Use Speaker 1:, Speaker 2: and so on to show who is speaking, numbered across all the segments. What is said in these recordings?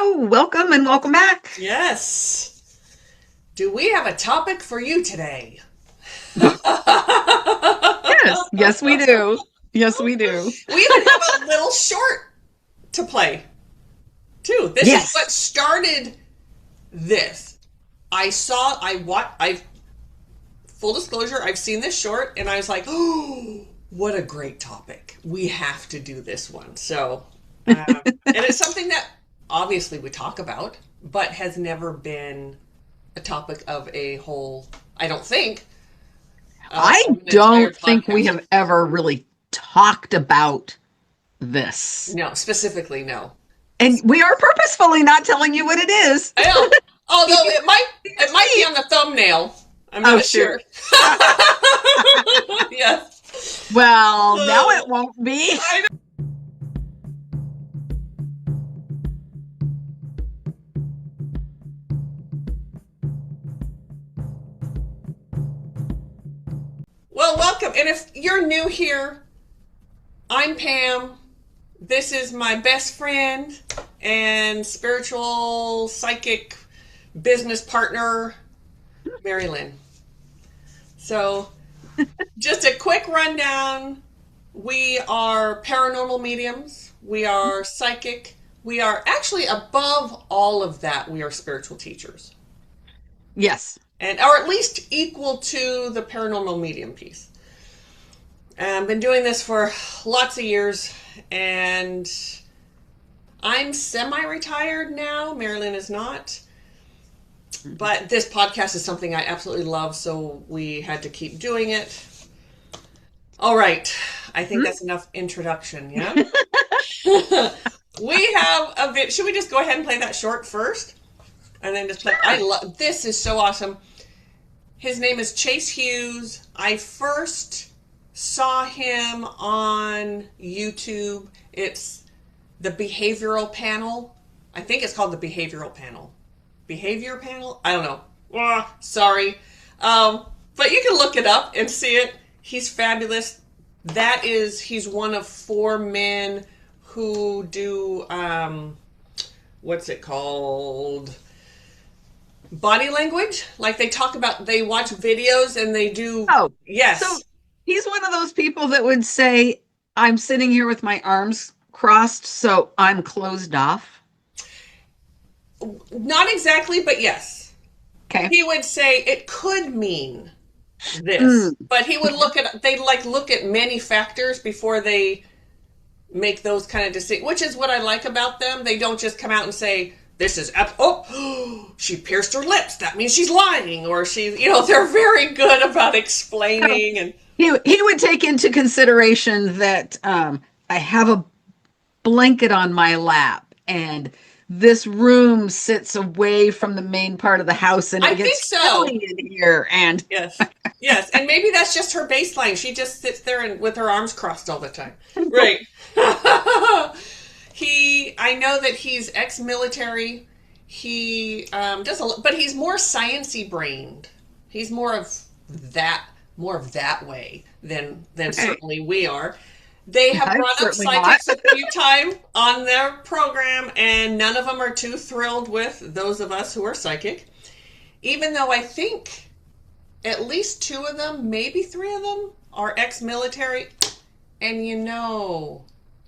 Speaker 1: Hello, welcome and welcome back.
Speaker 2: Yes. Do we have a topic for you today?
Speaker 1: Yes, we do. Yes, we do.
Speaker 2: We even have a little short to play, too. This is
Speaker 1: Yes.
Speaker 2: what started this. Full disclosure, I've seen this short and I was like, oh, what a great topic. We have to do this one. So, and it's something that obviously we talk about, but has never been a topic of a whole, I don't think.
Speaker 1: I
Speaker 2: An entire
Speaker 1: don't think we
Speaker 2: podcast.
Speaker 1: have ever really talked about this.
Speaker 2: No, specifically, no.
Speaker 1: And we are purposefully not telling you what it is.
Speaker 2: I know. Although it might be on the thumbnail. I'm not sure. Yes.
Speaker 1: Well, now it won't be.
Speaker 2: I know. Well, welcome. And if you're new here, I'm Pam. This is my best friend and spiritual psychic business partner, Mari-Lyn. So, just a quick rundown. We are paranormal mediums. We are psychic. We are actually above all of that. We are spiritual teachers.
Speaker 1: Yes.
Speaker 2: And or at least equal to the paranormal medium piece. I've been doing this for lots of years, and I'm semi-retired now. Mari-Lyn is not. But this podcast is something I absolutely love, so we had to keep doing it. All right. I think that's enough introduction, yeah? We have a bit. Should we just go ahead and play that short first? And then just play. This is so awesome. His name is Chase Hughes. I first saw him on YouTube. It's the Behavioral Panel. I think it's called the Behavioral Panel. Behavior Panel? I don't know. Sorry. But you can look it up and see it. He's fabulous. He's one of 4 men who do, what's it called? Body language. Like they watch videos and they do.
Speaker 1: Oh,
Speaker 2: yes.
Speaker 1: So he's one of those people that would say, I'm sitting here with my arms crossed, so I'm closed off.
Speaker 2: Not exactly, but yes.
Speaker 1: Okay.
Speaker 2: He would say it could mean this, but he would look at many factors before they make those kind of decisions, which is what I like about them. They don't just come out and say, this is, she pierced her lips. That means she's lying, or they're very good about explaining. And
Speaker 1: he would take into consideration that I have a blanket on my lap and this room sits away from the main part of the house and it gets chilly in here. And
Speaker 2: yes, and maybe that's just her baseline. She just sits there with her arms crossed all the time. Right. I know that he's ex-military. He but he's more sciencey brained. He's more of that way than certainly we are. They have brought up psychics a few times on their program, and none of them are too thrilled with those of us who are psychic. Even though I think at least 2 of them, maybe 3 of them, are ex-military. And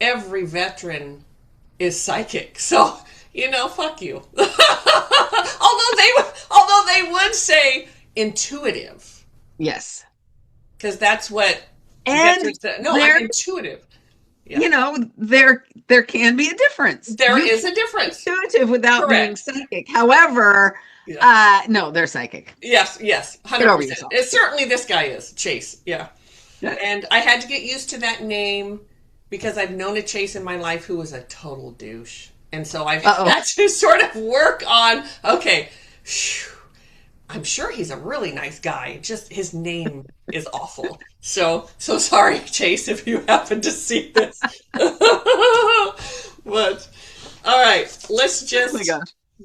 Speaker 2: every veteran is psychic. So, fuck you. Although they would say intuitive.
Speaker 1: yes.
Speaker 2: Because that's what
Speaker 1: And
Speaker 2: I'm intuitive. Yeah.
Speaker 1: There can be a difference.
Speaker 2: There is a difference.
Speaker 1: Intuitive without being
Speaker 2: Correct.
Speaker 1: psychic. However, no, they're psychic.
Speaker 2: Yes, 100%.
Speaker 1: Get over yourself.
Speaker 2: Certainly this guy is, Chase, yeah. And I had to get used to that name because I've known a Chase in my life who was a total douche. And so I've had to sort of work on, okay, I'm sure he's a really nice guy. Just his name is awful. So sorry, Chase, if you happen to see this. But all right, let's just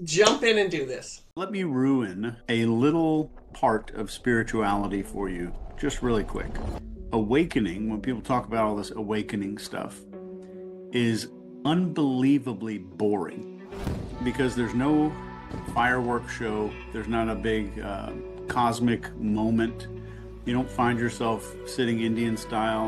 Speaker 2: jump in and do this.
Speaker 3: Let me ruin a little part of spirituality for you, just really quick. Awakening, when people talk about all this awakening stuff, is unbelievably boring. because there's no fireworks show. There's not a big cosmic moment. You don't find yourself sitting Indian style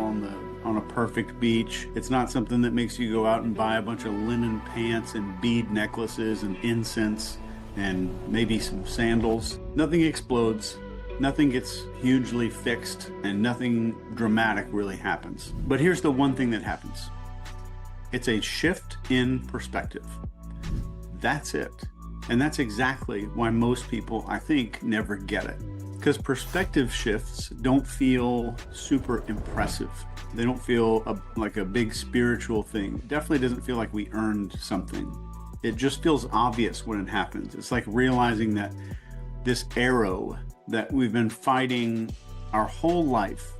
Speaker 3: on a perfect beach. It's not something that makes you go out and buy a bunch of linen pants and bead necklaces and incense and maybe some sandals. Nothing explodes. Nothing gets hugely fixed, and nothing dramatic really happens. But here's the one thing that happens. It's a shift in perspective. That's it. And that's exactly why most people, I think, never get it. Because perspective shifts don't feel super impressive. They don't feel like a big spiritual thing. It definitely doesn't feel like we earned something. It just feels obvious when it happens. It's like realizing that this arrow that we've been fighting our whole life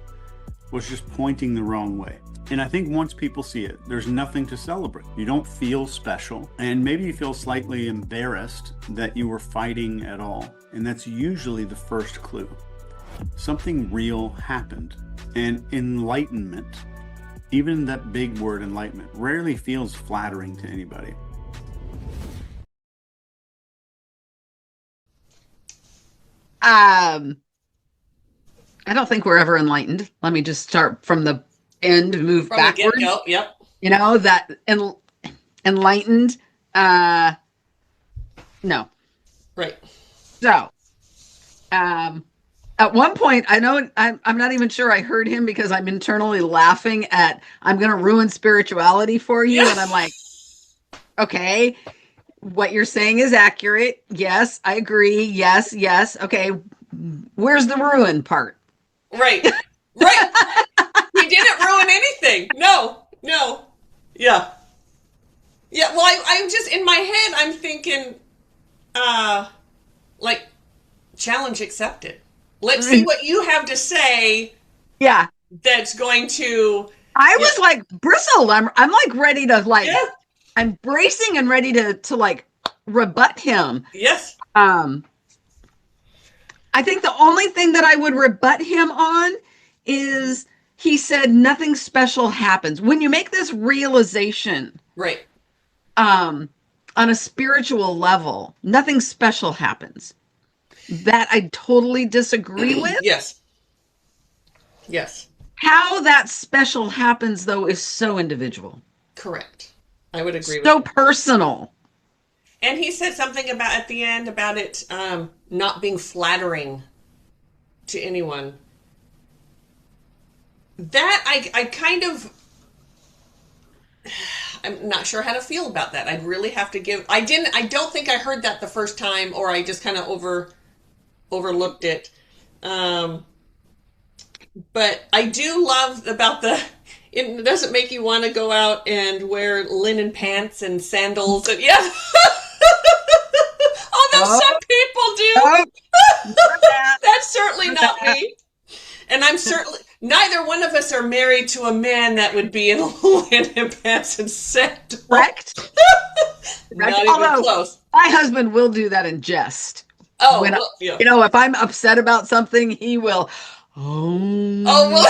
Speaker 3: was just pointing the wrong way. And I think once people see it, there's nothing to celebrate. You don't feel special, and maybe you feel slightly embarrassed that you were fighting at all. And that's usually the first clue. Something real happened. And enlightenment, even that big word enlightenment, rarely feels flattering to anybody.
Speaker 1: I don't think we're ever enlightened. Let me just start from the end, move
Speaker 2: From
Speaker 1: backwards.
Speaker 2: the get-go, yep.
Speaker 1: You know, that enlightened, no.
Speaker 2: Right.
Speaker 1: So, at one point, I know I'm not even sure I heard him because I'm internally laughing at, I'm going to ruin spirituality for you.
Speaker 2: Yeah.
Speaker 1: And I'm like, okay, what you're saying is accurate. Yes, I agree. Yes, yes. Okay, where's the ruin part?
Speaker 2: Right. Right. He didn't ruin anything. No. Yeah. Yeah, well, I'm just, in my head, I'm thinking, like, challenge accepted. Let's see what you have to say.
Speaker 1: Yeah.
Speaker 2: That's going to...
Speaker 1: I was like bristled. I'm like ready to like,
Speaker 2: Yeah.
Speaker 1: I'm bracing and ready to like rebut him.
Speaker 2: Yes.
Speaker 1: I think the only thing that I would rebut him on is he said nothing special happens. When you make this realization,
Speaker 2: Right.
Speaker 1: on a spiritual level, nothing special happens. That I totally disagree with.
Speaker 2: Yes. Yes.
Speaker 1: How that special happens, though, is so individual.
Speaker 2: Correct. I would agree with
Speaker 1: So
Speaker 2: you.
Speaker 1: personal.
Speaker 2: And he said something about, at the end, about it not being flattering to anyone. That, I kind of... I'm not sure how to feel about that. I'd really have to give... I don't think I heard that the first time, or I just kind of overlooked it. But I do love about it doesn't make you want to go out and wear linen pants and sandals. And, yeah. Although some people do. That's certainly not me. And I'm certainly... Neither one of us are married to a man that would be in linen pants and sandals.
Speaker 1: Correct.
Speaker 2: Not even
Speaker 1: Although,
Speaker 2: close.
Speaker 1: my husband will do that in jest.
Speaker 2: Oh,
Speaker 1: when
Speaker 2: well, yeah.
Speaker 1: You know, if I'm upset about something, he will. Oh,
Speaker 2: well.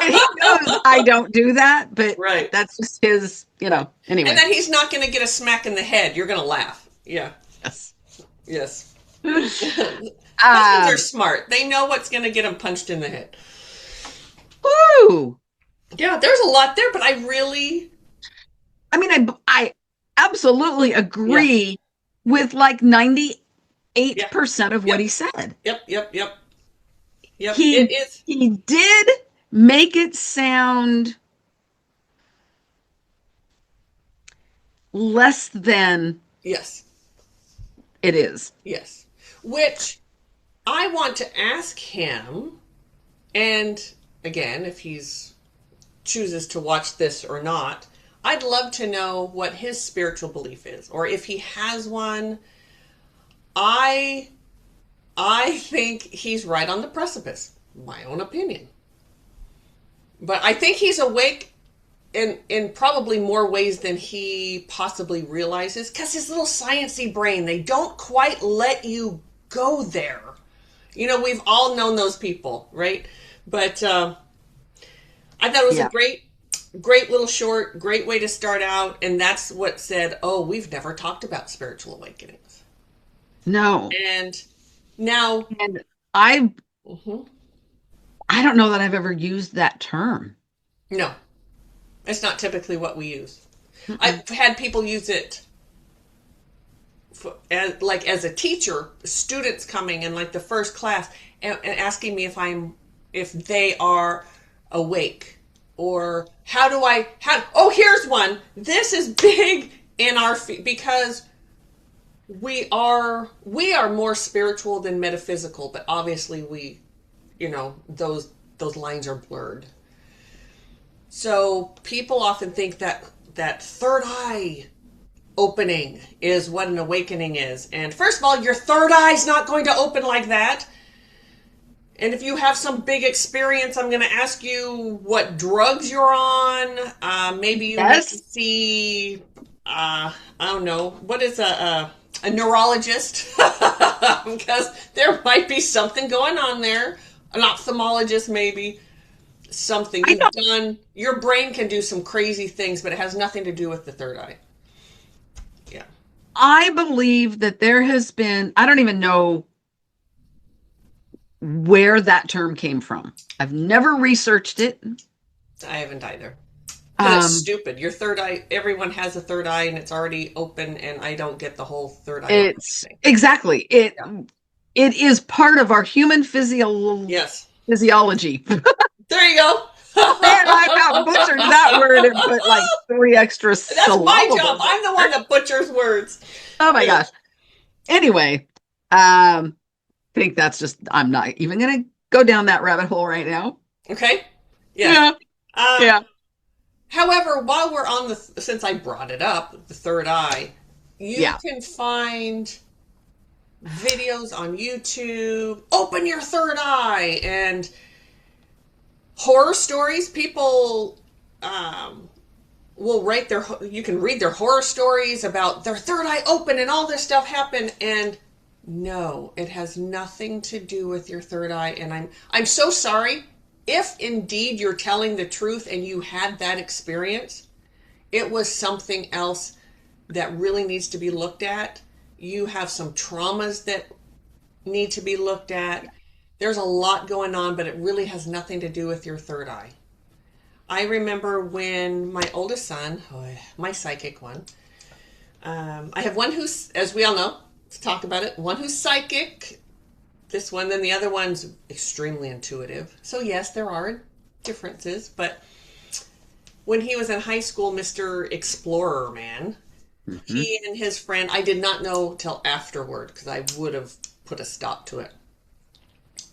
Speaker 1: and he knows I don't do that, but
Speaker 2: Right.
Speaker 1: that's just his. You know. Anyway.
Speaker 2: And then he's not going to get a smack in the head. You're going to laugh. Yeah.
Speaker 1: Yes.
Speaker 2: Husbands are smart. They know what's going to get them punched in the head.
Speaker 1: Woo!
Speaker 2: Yeah, there's a lot there, but I
Speaker 1: absolutely agree with like 98% of what he said.
Speaker 2: Yep.
Speaker 1: He
Speaker 2: It is.
Speaker 1: He did make it sound less than
Speaker 2: Yes.
Speaker 1: it is.
Speaker 2: Yes. Which I want to ask him, and again, if he's chooses to watch this or not, I'd love to know what his spiritual belief is, or if he has one. I think he's right on the precipice. My own opinion. But I think he's awake in probably more ways than he possibly realizes, because his little sciencey brain, they don't quite let you go there. You know, we've all known those people, right? But I thought it was a great Great little short, great way to start out. And that's what said, oh, we've never talked about spiritual awakenings.
Speaker 1: No.
Speaker 2: And now,
Speaker 1: And I
Speaker 2: mhm,
Speaker 1: I don't know that I've ever used that term.
Speaker 2: no, it's not typically what we use.
Speaker 1: Mm-mm.
Speaker 2: I've had people use it for, as a teacher, students coming in like the first class and asking me if they are awake, or oh, here's one. This is big in our because we are more spiritual than metaphysical, but obviously those lines are blurred. So people often think that third eye opening is what an awakening is. And first of all, your third eye's not going to open like that. And if you have some big experience, I'm going to ask you what drugs you're on. Maybe you need to see, I don't know, what is a neurologist? Because there might be something going on there. An ophthalmologist, maybe. Something you've done. Your brain can do some crazy things, but it has nothing to do with the third eye. Yeah.
Speaker 1: I believe that there has been, I don't even know where that term came from. I've never researched it.
Speaker 2: I haven't either. But it's stupid. Your third eye, everyone has a third eye and it's already open, and I don't get the whole third eye
Speaker 1: It's
Speaker 2: thing.
Speaker 1: exactly. It is part of our human
Speaker 2: Yes.
Speaker 1: physiology.
Speaker 2: There you go.
Speaker 1: Man, I about butchered that word and put like 3 extra
Speaker 2: That's
Speaker 1: syllables.
Speaker 2: my job. I'm the one that butchers words.
Speaker 1: Oh my gosh. Anyway, think that's just, I'm not even gonna go down that rabbit hole right now.
Speaker 2: Okay. Yeah.
Speaker 1: Yeah.
Speaker 2: However, while we're on since I brought it up, the third eye, you can find videos on YouTube, open your third eye, and horror stories. People will write you can read their horror stories about their third eye open and all this stuff happened, and no, it has nothing to do with your third eye. And I'm so sorry. If indeed you're telling the truth and you had that experience, it was something else that really needs to be looked at. You have some traumas that need to be looked at. There's a lot going on, but it really has nothing to do with your third eye. I remember when my oldest son, my psychic one, I have one who's, as we all know, let's talk about it, one who's psychic, this one, then the other one's extremely intuitive. So yes, there are differences, but when he was in high school, Mr. Explorer Man, he and his friend, I did not know till afterward because I would have put a stop to it.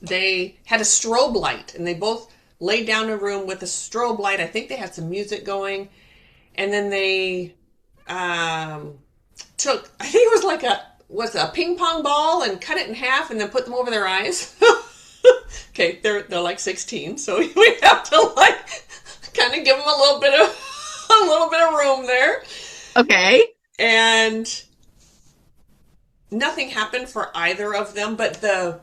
Speaker 2: They had a strobe light and they both laid down in a room with a strobe light. I think they had some music going, and then they took, I think it was like a ping pong ball, and cut it in half and then put them over their eyes. Okay, they're like 16, so we have to like kind of give them a little bit of room there.
Speaker 1: Okay.
Speaker 2: And nothing happened for either of them, but the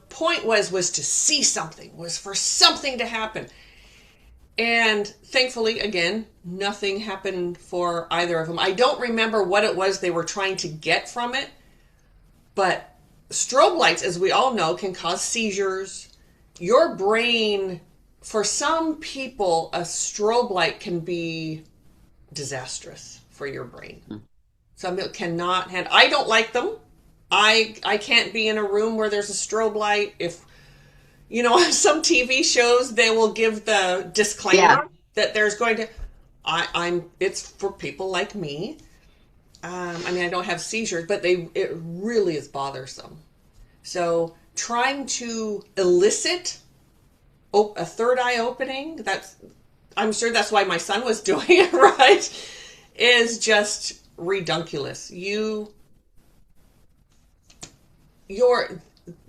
Speaker 2: point was to see something, was for something to happen. And thankfully, again, nothing happened for either of them. I don't remember what it was they were trying to get from it, but strobe lights, as we all know, can cause seizures. Your brain, for some people, a strobe light can be disastrous for your brain. Some people cannot handle. I don't like them. I can't be in a room where there's a strobe light. If on some TV shows they will give the disclaimer that there's going to. It's for people like me. I don't have seizures, but it really is bothersome. So trying to elicit a third eye opening, I'm sure that's why my son was doing it, right? Is just redunculous.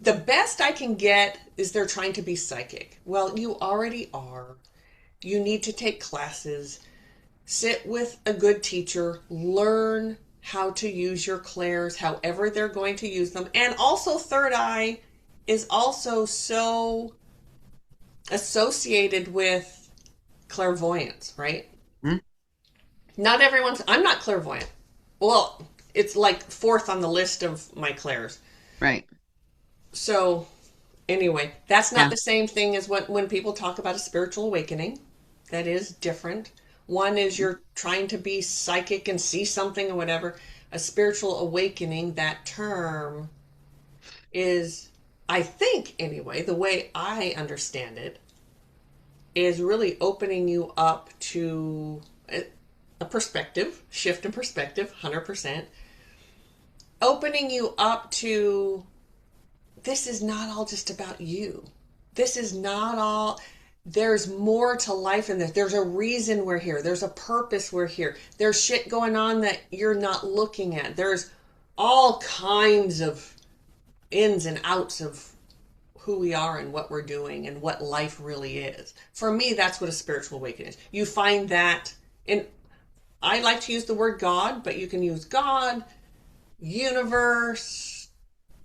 Speaker 2: The best I can get is they're trying to be psychic. Well, you already are. You need to take classes, sit with a good teacher, learn how to use your clairs, however they're going to use them. And also third eye is also so associated with clairvoyance, right?
Speaker 1: Hmm?
Speaker 2: Not everyone's, I'm not clairvoyant. Well, it's like fourth on the list of my clairs.
Speaker 1: Right.
Speaker 2: So, anyway, that's not
Speaker 1: Yeah.
Speaker 2: the same thing as when people talk about a spiritual awakening. That is different. One is you're trying to be psychic and see something or whatever. A spiritual awakening, that term is, I think anyway, the way I understand it, is really opening you up to a perspective, shift in perspective, 100%. Opening you up to, this is not all just about you. This is not all, there's more to life in this. There's a reason we're here. There's a purpose we're here. There's shit going on that you're not looking at. There's all kinds of ins and outs of who we are and what we're doing and what life really is. For me, that's what a spiritual awakening is. You find that in, I like to use the word God, but you can use God, universe,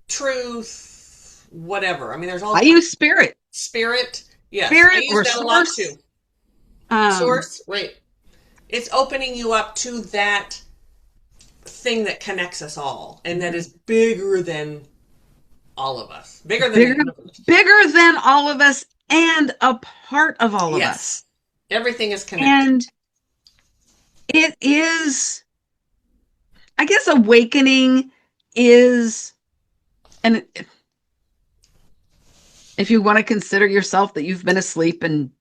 Speaker 2: truth, whatever. I mean, there's all
Speaker 1: I use spirit.
Speaker 2: spirit. Yes, I
Speaker 1: Spirit
Speaker 2: use
Speaker 1: or
Speaker 2: that a lot
Speaker 1: source.
Speaker 2: too.
Speaker 1: Um,
Speaker 2: Source, right. It's opening you up to that thing that connects us all and that is bigger than all of us. Bigger than the universe.
Speaker 1: bigger than all of us and a part of all of us.
Speaker 2: Yes. Everything is connected.
Speaker 1: And it is, I guess, awakening is, and if you want to consider yourself that you've been asleep and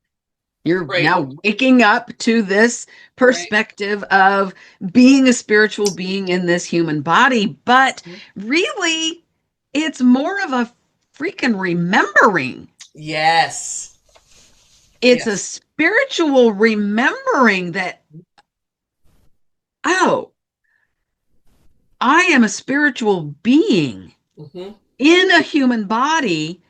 Speaker 1: you're
Speaker 2: Right.
Speaker 1: now waking up to this perspective of being a spiritual being in this human body, but really it's more of a freaking remembering.
Speaker 2: Yes.
Speaker 1: It's a
Speaker 2: Yes.
Speaker 1: spiritual remembering that, oh, I am a spiritual being
Speaker 2: Mm-hmm.
Speaker 1: in a human body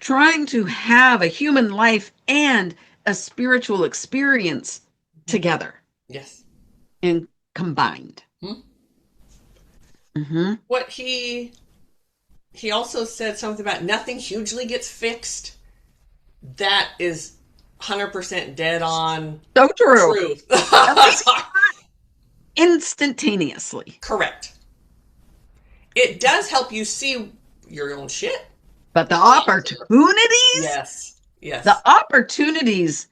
Speaker 1: trying to have a human life and a spiritual experience together
Speaker 2: Yes.
Speaker 1: and combined.
Speaker 2: Hmm?
Speaker 1: Mm-hmm.
Speaker 2: What he also said something about nothing hugely gets fixed. That is 100% dead on
Speaker 1: So true.
Speaker 2: truth.
Speaker 1: Instantaneously.
Speaker 2: Correct. It does help you see your own shit.
Speaker 1: But the opportunities,
Speaker 2: Yes. Yes.
Speaker 1: the opportunities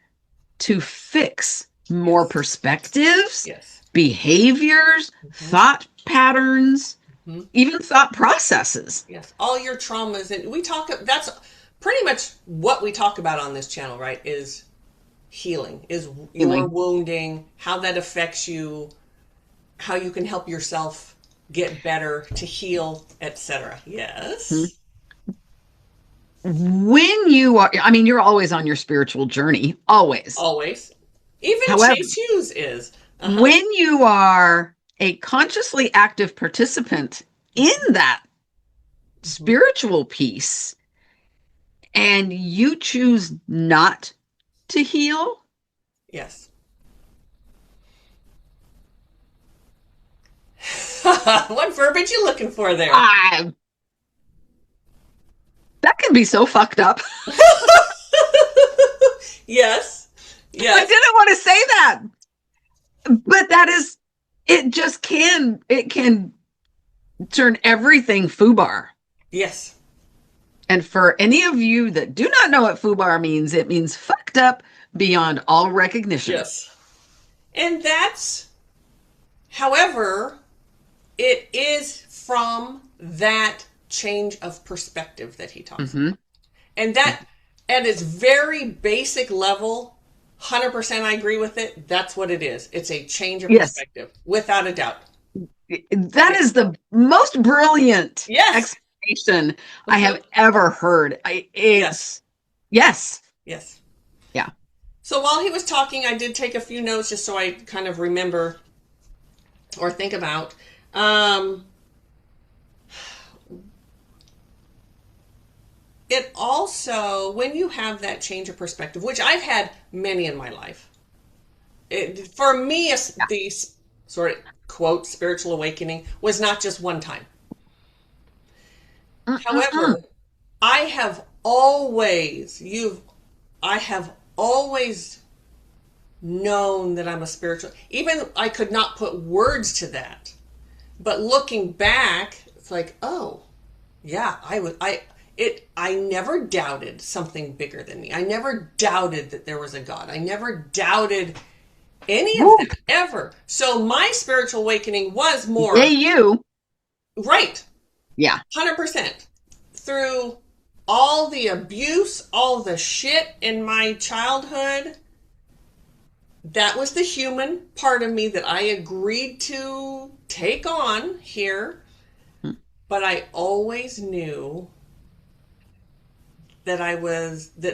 Speaker 1: to fix more perspectives,
Speaker 2: Yes.
Speaker 1: behaviors, thought patterns,
Speaker 2: Mhm.
Speaker 1: even thought processes.
Speaker 2: Yes. All your traumas, and we talk, that's pretty much what we talk about on this channel, right? Is healing, is your
Speaker 1: Healing.
Speaker 2: wounding, how that affects you, how you can help yourself get better, to heal, etc. Yes.
Speaker 1: When you are, I mean, you're always on your spiritual journey, always.
Speaker 2: Always. Even
Speaker 1: However,
Speaker 2: Chase Hughes is.
Speaker 1: when you are a consciously active participant in that spiritual piece and you choose not to heal,
Speaker 2: Yes. What verbiage you looking for there?
Speaker 1: that can be so fucked up.
Speaker 2: Yes. Yes.
Speaker 1: I didn't want to say that. But that is, it just can, it can turn everything foobar.
Speaker 2: Yes.
Speaker 1: And for any of you that do not know what foobar means, it means fucked up beyond all recognition.
Speaker 2: Yes. And that's, however, it is from that change of perspective that he talks about. And that, at its very basic level, 100% I agree with it. That's what it is. It's a change of perspective, without a doubt.
Speaker 1: That is the most brilliant
Speaker 2: Yes.
Speaker 1: explanation I have ever heard.
Speaker 2: Yes.
Speaker 1: Yes.
Speaker 2: Yes.
Speaker 1: Yeah.
Speaker 2: So while he was talking, I did take a few notes just so I kind of remember or think about. It also, when you have that change of perspective, which I've had many in my life, for me, the sort of quote spiritual awakening was not just one time. However, I have always known that I'm a spiritual. Even I could not put words to that. But looking back, it's like, oh, yeah, I never doubted something bigger than me. I never doubted that there was a God. I never doubted any of that ever. So my spiritual awakening was more
Speaker 1: Yay, you.
Speaker 2: right.
Speaker 1: Yeah.
Speaker 2: 100%. Through all the abuse, all the shit in my childhood, that was the human part of me that I agreed to take on here. But I always knew that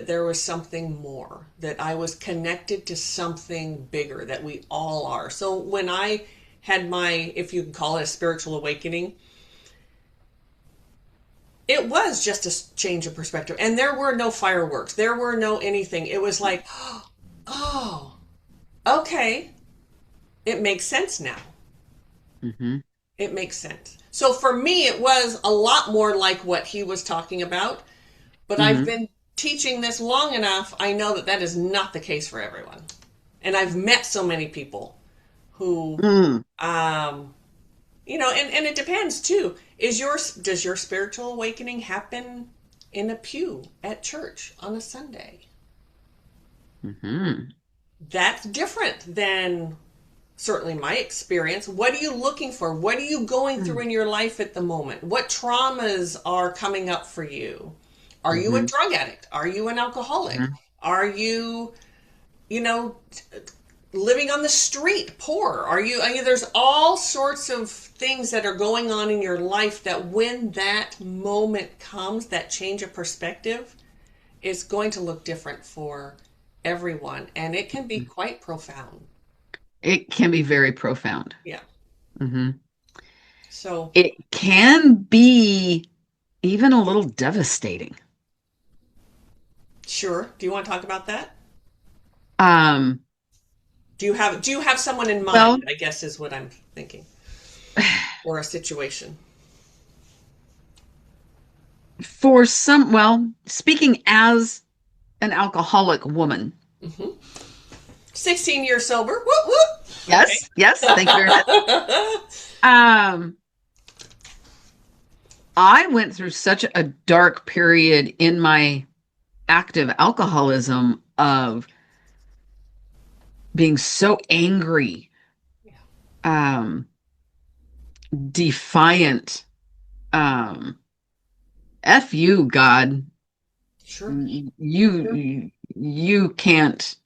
Speaker 2: there was something more, that I was connected to something bigger, that we all are. So when I had my, if you can call it a spiritual awakening, it was just a change of perspective. And there were no fireworks. There were no anything. It was like, oh, okay. It makes sense now.
Speaker 1: Mm-hmm.
Speaker 2: It makes sense. So for me, it was a lot more like what he was talking about. But I've been teaching this long enough, I know that that is not the case for everyone. And I've met so many people who, you know, and it depends too. Does your spiritual awakening happen in a pew at church on a Sunday?
Speaker 1: Mm-hmm.
Speaker 2: That's different than certainly my experience. What are you looking for? What are you going through in your life at the moment? What traumas are coming up for you? Are you a drug addict? Are you an alcoholic? Are you, you know, living on the street, poor? I mean, there's all sorts of things that are going on in your life that when that moment comes, that change of perspective, is going to look different for everyone. And it can be quite profound.
Speaker 1: It can be very profound.
Speaker 2: Yeah.
Speaker 1: Mm-hmm.
Speaker 2: So
Speaker 1: it can be even a little devastating.
Speaker 2: Sure. Do you want to talk about that?
Speaker 1: Um,
Speaker 2: Do you have someone in mind,
Speaker 1: well,
Speaker 2: I guess is what I'm thinking. Or a situation.
Speaker 1: For some, well, speaking as an alcoholic woman.
Speaker 2: 16 years sober. Whoop, whoop.
Speaker 1: Yes,
Speaker 2: Okay.
Speaker 1: yes, thank you very much. I went through such a dark period in my active alcoholism of being so angry, defiant, F you, God.
Speaker 2: Sure.
Speaker 1: You can't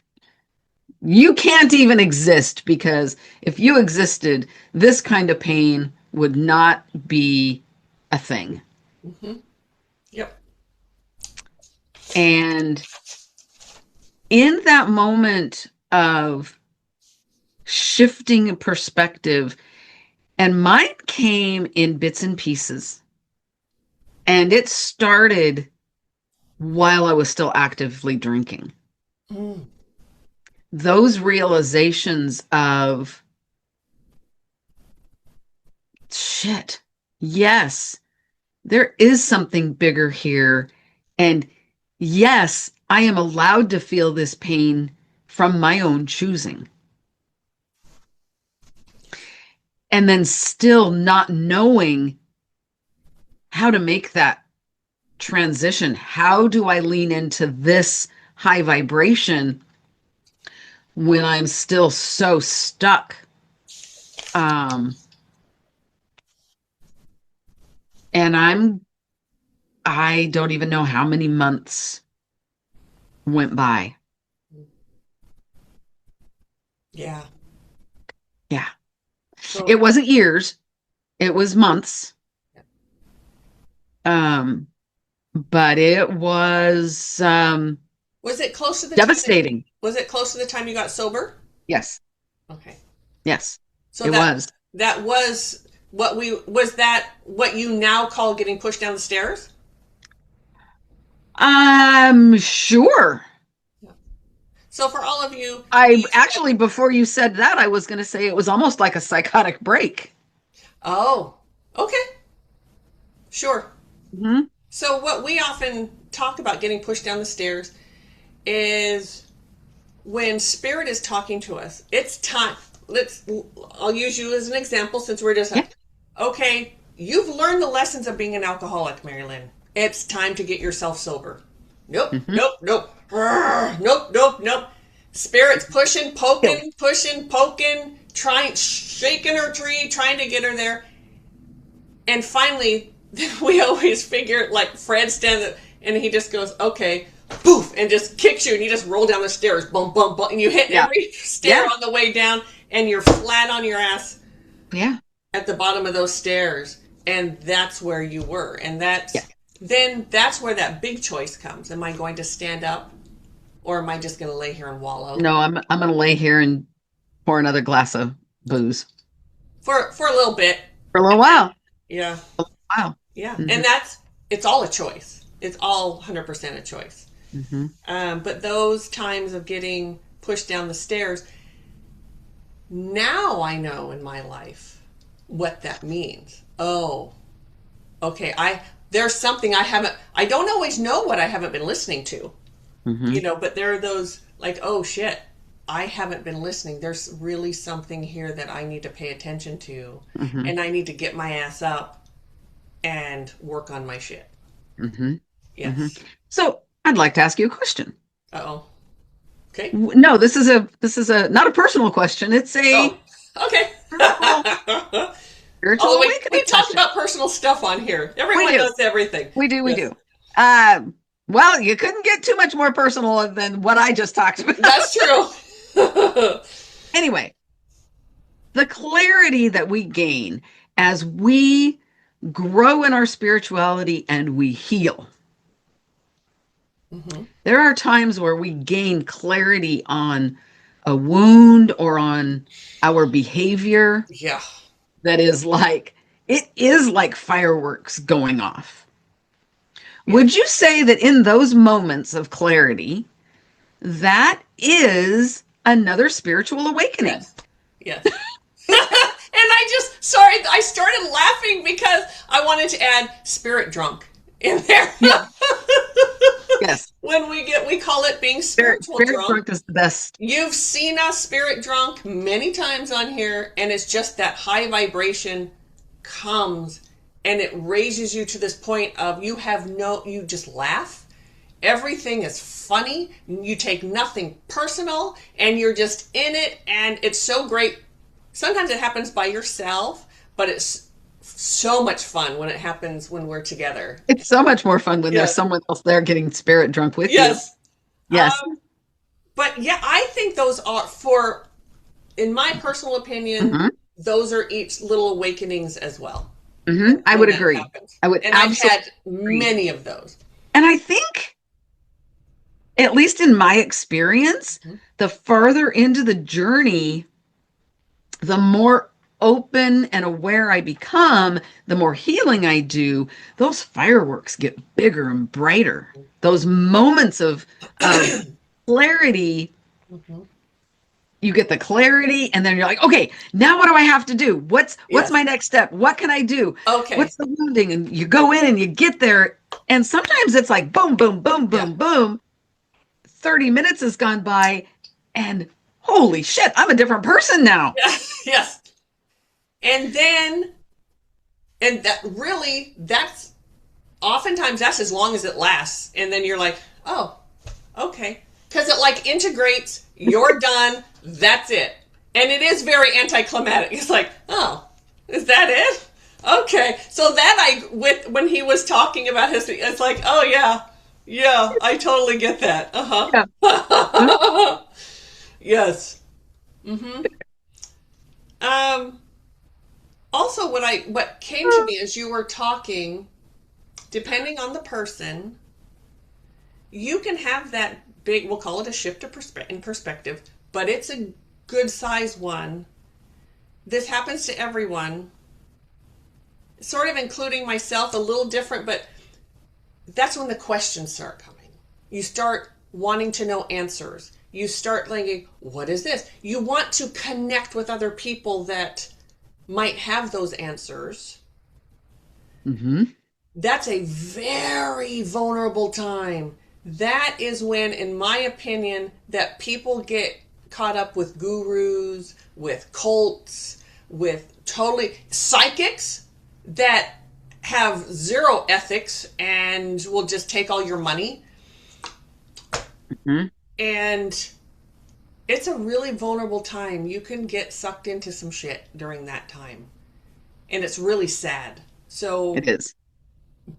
Speaker 1: even exist, because if you existed, this kind of pain would not be a thing.
Speaker 2: Yep.
Speaker 1: And in that moment of shifting perspective, and mine came in bits and pieces, and it started while I was still actively drinking. Those realizations of, shit, yes, there is something bigger here. And yes, I am allowed to feel this pain from my own choosing. And then still not knowing how to make that transition. How do I lean into this high vibration when I'm still so stuck? And I don't even know how many months went by.
Speaker 2: Yeah.
Speaker 1: Yeah.
Speaker 2: So,
Speaker 1: It wasn't years. It was months. But it was
Speaker 2: was it close to the
Speaker 1: devastating.
Speaker 2: Was it close to the time you got sober?
Speaker 1: Yes.
Speaker 2: Okay.
Speaker 1: Yes.
Speaker 2: So
Speaker 1: it was.
Speaker 2: That was what you now call getting pushed down the stairs?
Speaker 1: Sure.
Speaker 2: So for all of you,
Speaker 1: Actually, before you said that, I was going to say it was almost like a psychotic break.
Speaker 2: Oh, okay. Sure.
Speaker 1: Mm-hmm.
Speaker 2: So what we often talk about getting pushed down the stairs is when spirit is talking to us, it's time. I'll use you as an example since we're just like, okay, you've learned the lessons of being an alcoholic, Mari-Lyn. It's time to get yourself sober. Nope, nope, nope. Nope, nope, nope. Spirit's pushing, poking, shaking her tree, trying to get her there. And finally, we always figure, like Fred stands up and he just goes, okay, poof, and just kicks you and you just roll down the stairs, bum, bum, bum, and you hit every stair on the way down and you're flat on your ass at the bottom of those stairs. And that's where you were. And then that's where that big choice comes. Am I going to stand up? Or am I just going to lay here and wallow?
Speaker 1: No, I'm going to lay here and pour another glass of booze.
Speaker 2: For a little bit.
Speaker 1: For a little while.
Speaker 2: Yeah.
Speaker 1: Wow.
Speaker 2: Yeah. Mm-hmm. And it's all a choice. It's all 100% a choice. Mm-hmm. But those times of getting pushed down the stairs, now I know in my life what that means. Oh, okay. There's something I don't always know what I haven't been listening to. Mm-hmm. But there are those like, oh shit, I haven't been listening. There's really something here that I need to pay attention to. Mm-hmm. And I need to get my ass up and work on my shit. Mm-hmm. Yes. Mm-hmm.
Speaker 1: So I'd like to ask you a question.
Speaker 2: Uh-oh. Okay.
Speaker 1: No, this is a not a personal question. It's a
Speaker 2: okay.
Speaker 1: Spiritual awakening.
Speaker 2: We talk about personal stuff on here. Everyone knows everything.
Speaker 1: We do. Well, you couldn't get too much more personal than what I just talked about.
Speaker 2: That's true.
Speaker 1: Anyway, the clarity that we gain as we grow in our spirituality and we heal. Mm-hmm. There are times where we gain clarity on a wound or on our behavior.
Speaker 2: Yeah.
Speaker 1: That is it is like fireworks going off. Would you say that in those moments of clarity, that is another spiritual awakening?
Speaker 2: Yes. And I started laughing because I wanted to add spirit drunk in there.
Speaker 1: Yeah. Yes.
Speaker 2: When we call it being spiritual
Speaker 1: drunk. Spirit drunk is the best.
Speaker 2: You've seen us spirit drunk many times on here, and it's just that high vibration comes and it raises you to this point of you just laugh. Everything is funny. You take nothing personal and you're just in it, and it's so great. Sometimes it happens by yourself, but it's so much fun when it happens when we're together.
Speaker 1: It's so much more fun when there's someone else there getting spirit drunk with you. Yes.
Speaker 2: But yeah, I think those are, in my personal opinion, those are each little awakenings as well.
Speaker 1: Mm-hmm. I would agree.
Speaker 2: I've had many of those.
Speaker 1: And I think, at least in my experience, the farther into the journey, the more open and aware I become, the more healing I do, those fireworks get bigger and brighter. Those moments of clarity, you get the clarity, and then you're like, okay, now what do I have to do? What's my next step? What can I do?
Speaker 2: Okay.
Speaker 1: What's the wounding? And you go in and you get there, and sometimes it's like boom, boom, boom, boom, boom. 30 minutes has gone by, and holy shit, I'm a different person now.
Speaker 2: Yes. And that's oftentimes that's as long as it lasts. And then you're like, oh, okay. Because it integrates, you're done, that's it. And it is very anticlimactic. It's like, oh, is that it? Okay. So when he was talking about it's like, oh yeah, I totally get that. Yeah. Yes. Mm-hmm. Also, what came to me as you were talking, depending on the person, you can have that big, we'll call it a shift in perspective, but it's a good size one. This happens to everyone, sort of including myself, a little different, but that's when the questions start coming. You start wanting to know answers. You start thinking, what is this? You want to connect with other people that might have those answers. Mm-hmm. That's a very vulnerable time that is when, in my opinion, that people get caught up with gurus, with cults, with totally psychics that have zero ethics and will just take all your money.
Speaker 1: Mhm.
Speaker 2: And it's a really vulnerable time. You can get sucked into some shit during that time. And it's really sad. So
Speaker 1: It is.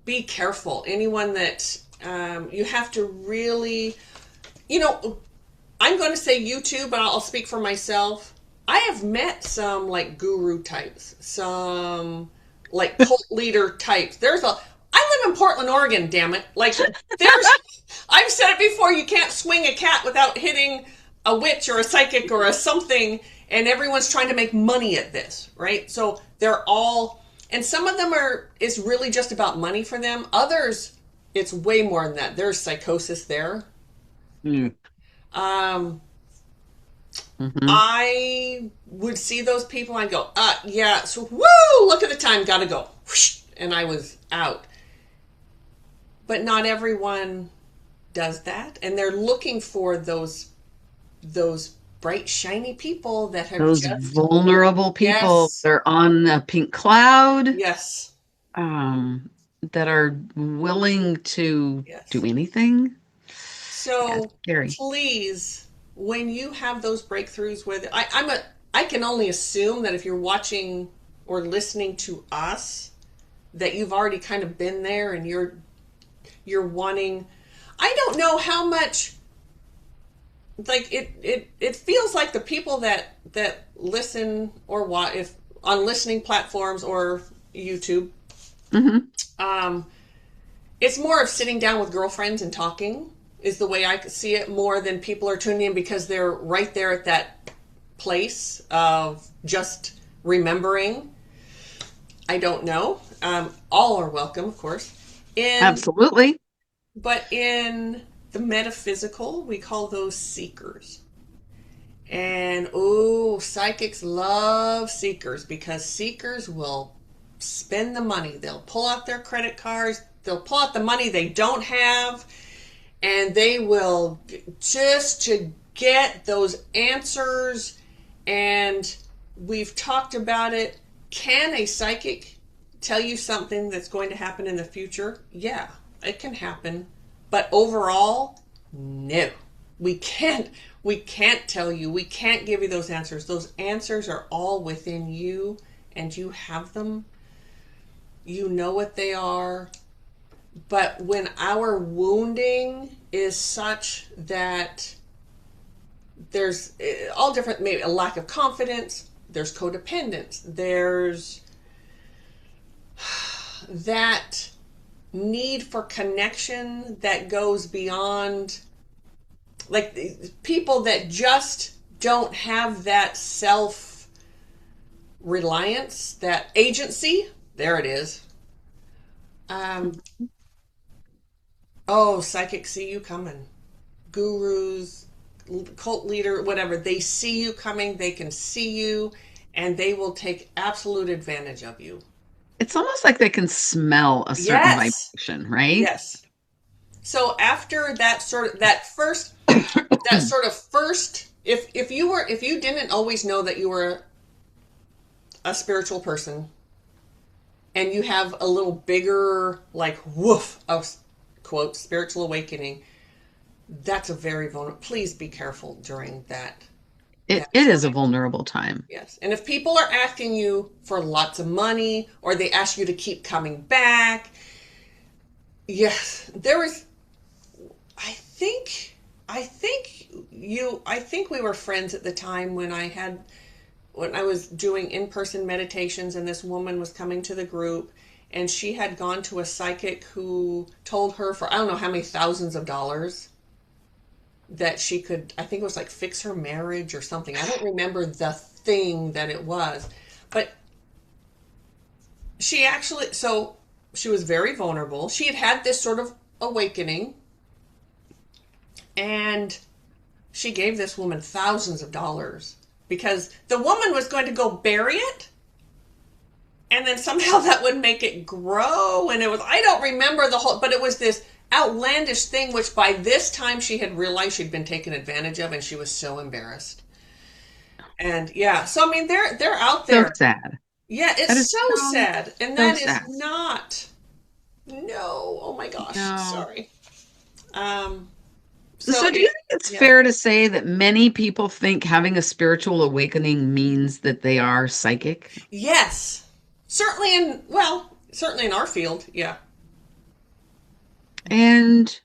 Speaker 2: be careful. Anyone that you have to really, you know, I'm going to say YouTube, but I'll speak for myself. I have met some like guru types, some like cult leader types. I live in Portland, Oregon, damn it. Like, I've said it before, you can't swing a cat without hitting a witch or a psychic or a something, and everyone's trying to make money at this, right? So they're all, and some of them it's really just about money for them. Others, it's way more than that. There's psychosis there.
Speaker 1: Mm.
Speaker 2: I would see those people and I'd go, yeah, so woo, look at the time, gotta go. Whoosh, and I was out. But not everyone does that, and they're looking for those bright, shiny people that have
Speaker 1: Those
Speaker 2: just
Speaker 1: vulnerable people.
Speaker 2: Yes.
Speaker 1: They're on a pink cloud.
Speaker 2: Yes.
Speaker 1: That are willing to
Speaker 2: Yes.
Speaker 1: do anything.
Speaker 2: So
Speaker 1: Yeah, it's scary.
Speaker 2: please, when you have those breakthroughs with I can only assume that if you're watching or listening to us, that you've already kind of been there and you're wanting. I don't know how much, like it feels like the people that listen or watch, if on listening platforms or YouTube, it's more of sitting down with girlfriends and talking is the way I see it, more than people are tuning in because they're right there at that place of just remembering. I don't know. All are welcome, of course.
Speaker 1: Absolutely.
Speaker 2: But in the metaphysical, we call those seekers. And psychics love seekers because seekers will spend the money. They'll pull out their credit cards. They'll pull out the money they don't have. And they will just to get those answers. And we've talked about it. Can a psychic tell you something that's going to happen in the future? Yeah, it can happen. But overall, no. We can't tell you. We can't give you those answers. Those answers are all within you, and you have them. You know what they are. But when our wounding is such that there's all different, maybe a lack of confidence, there's codependence, there's that need for connection that goes beyond, like people that just don't have that self-reliance, that agency. There it is. Psychics see you coming. Gurus, cult leader, whatever, they see you coming, they can see you, and they will take absolute advantage of you.
Speaker 1: It's almost like they can smell a certain vibration, right?
Speaker 2: Yes. So after that first, if you didn't always know that you were a spiritual person, and you have a little bigger, like, woof of, quote, spiritual awakening, that's a very vulnerable. Please be careful during that.
Speaker 1: It is a vulnerable time.
Speaker 2: Yes. And if people are asking you for lots of money, or they ask you to keep coming back, yes, there is, I think we were friends at the time when I was doing in-person meditations, and this woman was coming to the group, and she had gone to a psychic who told her for I don't know how many thousands of dollars that she could, I think it was like fix her marriage or something. I don't remember the thing that it was, but she was very vulnerable. She had this sort of awakening, and she gave this woman thousands of dollars because the woman was going to go bury it, and then somehow that would make it grow. And it was, I don't remember the whole, but it was this outlandish thing, which by this time she had realized she'd been taken advantage of, and she was so embarrassed. And yeah, so I mean, they're out there.
Speaker 1: So sad.
Speaker 2: Yeah,
Speaker 1: That
Speaker 2: it's
Speaker 1: is
Speaker 2: so sad, and
Speaker 1: so
Speaker 2: that is
Speaker 1: sad.
Speaker 2: not. No, oh my gosh,
Speaker 1: No.
Speaker 2: sorry. Um,
Speaker 1: So do you think it's
Speaker 2: yeah.
Speaker 1: fair to say that many people think having a spiritual awakening means that they are psychic?
Speaker 2: Yes, certainly certainly in our field, yeah.
Speaker 1: And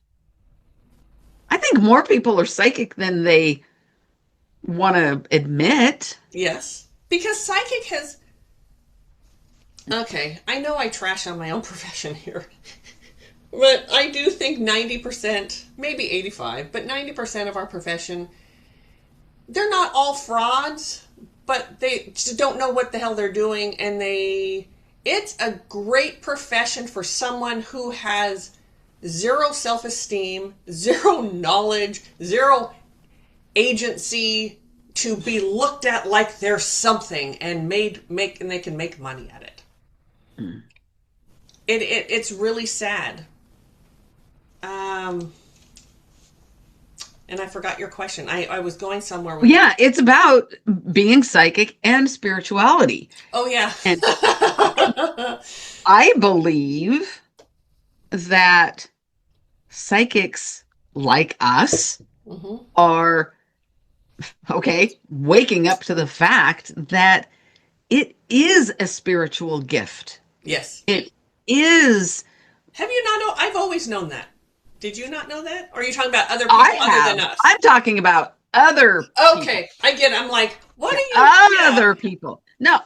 Speaker 1: I think more people are psychic than they want to admit.
Speaker 2: Yes. Because psychic has. Okay, I know I trash on my own profession here. But I do think 90%, maybe 85, but 90% of our profession, they're not all frauds, but they just don't know what the hell they're doing. And it's a great profession for someone who has zero self-esteem, zero knowledge, zero agency to be looked at like they're something and and they can make money at it.
Speaker 1: Mm.
Speaker 2: It's really sad. And I forgot your question. I was going somewhere with
Speaker 1: Yeah, it's about being psychic and spirituality.
Speaker 2: Oh yeah.
Speaker 1: And I believe that psychics like us
Speaker 2: Mm-hmm.
Speaker 1: are waking up to the fact that it is a spiritual gift.
Speaker 2: Yes.
Speaker 1: It is.
Speaker 2: Have you not know? I've always known that. Did you not know that? Or are you talking about other people
Speaker 1: I
Speaker 2: other
Speaker 1: have.
Speaker 2: than us?
Speaker 1: I'm talking about other
Speaker 2: Okay, I get it. I'm like, what are you?
Speaker 1: other people. No,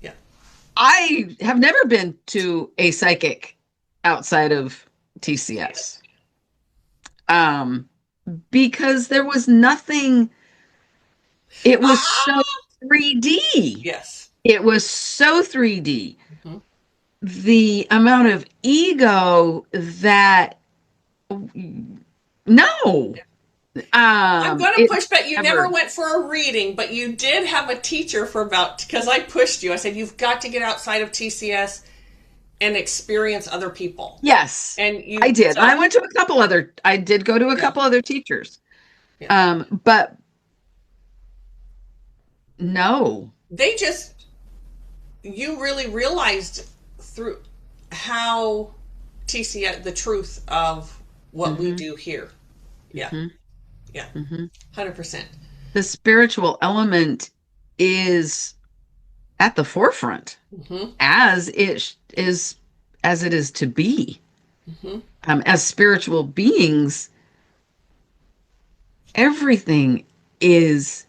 Speaker 2: Yeah.
Speaker 1: I have never been to a psychic outside of TCS. Because there was nothing. It was so 3D.
Speaker 2: Yes.
Speaker 1: It was so 3D.
Speaker 2: Mm-hmm.
Speaker 1: The amount of ego that no.
Speaker 2: I'm going to push back. You
Speaker 1: never-
Speaker 2: never went for a reading, but you did have a teacher because I pushed you. I said, you've got to get outside of TCS and experience other people.
Speaker 1: Yes.
Speaker 2: And
Speaker 1: I did. I went to I did go to a couple other teachers.
Speaker 2: Yeah.
Speaker 1: But no.
Speaker 2: You really realized through how TCS, the truth of what we do here. Yeah.
Speaker 1: Mm-hmm.
Speaker 2: Yeah.
Speaker 1: Mm-hmm.
Speaker 2: 100%.
Speaker 1: The spiritual element is at the forefront as it is to be. As spiritual beings, everything is,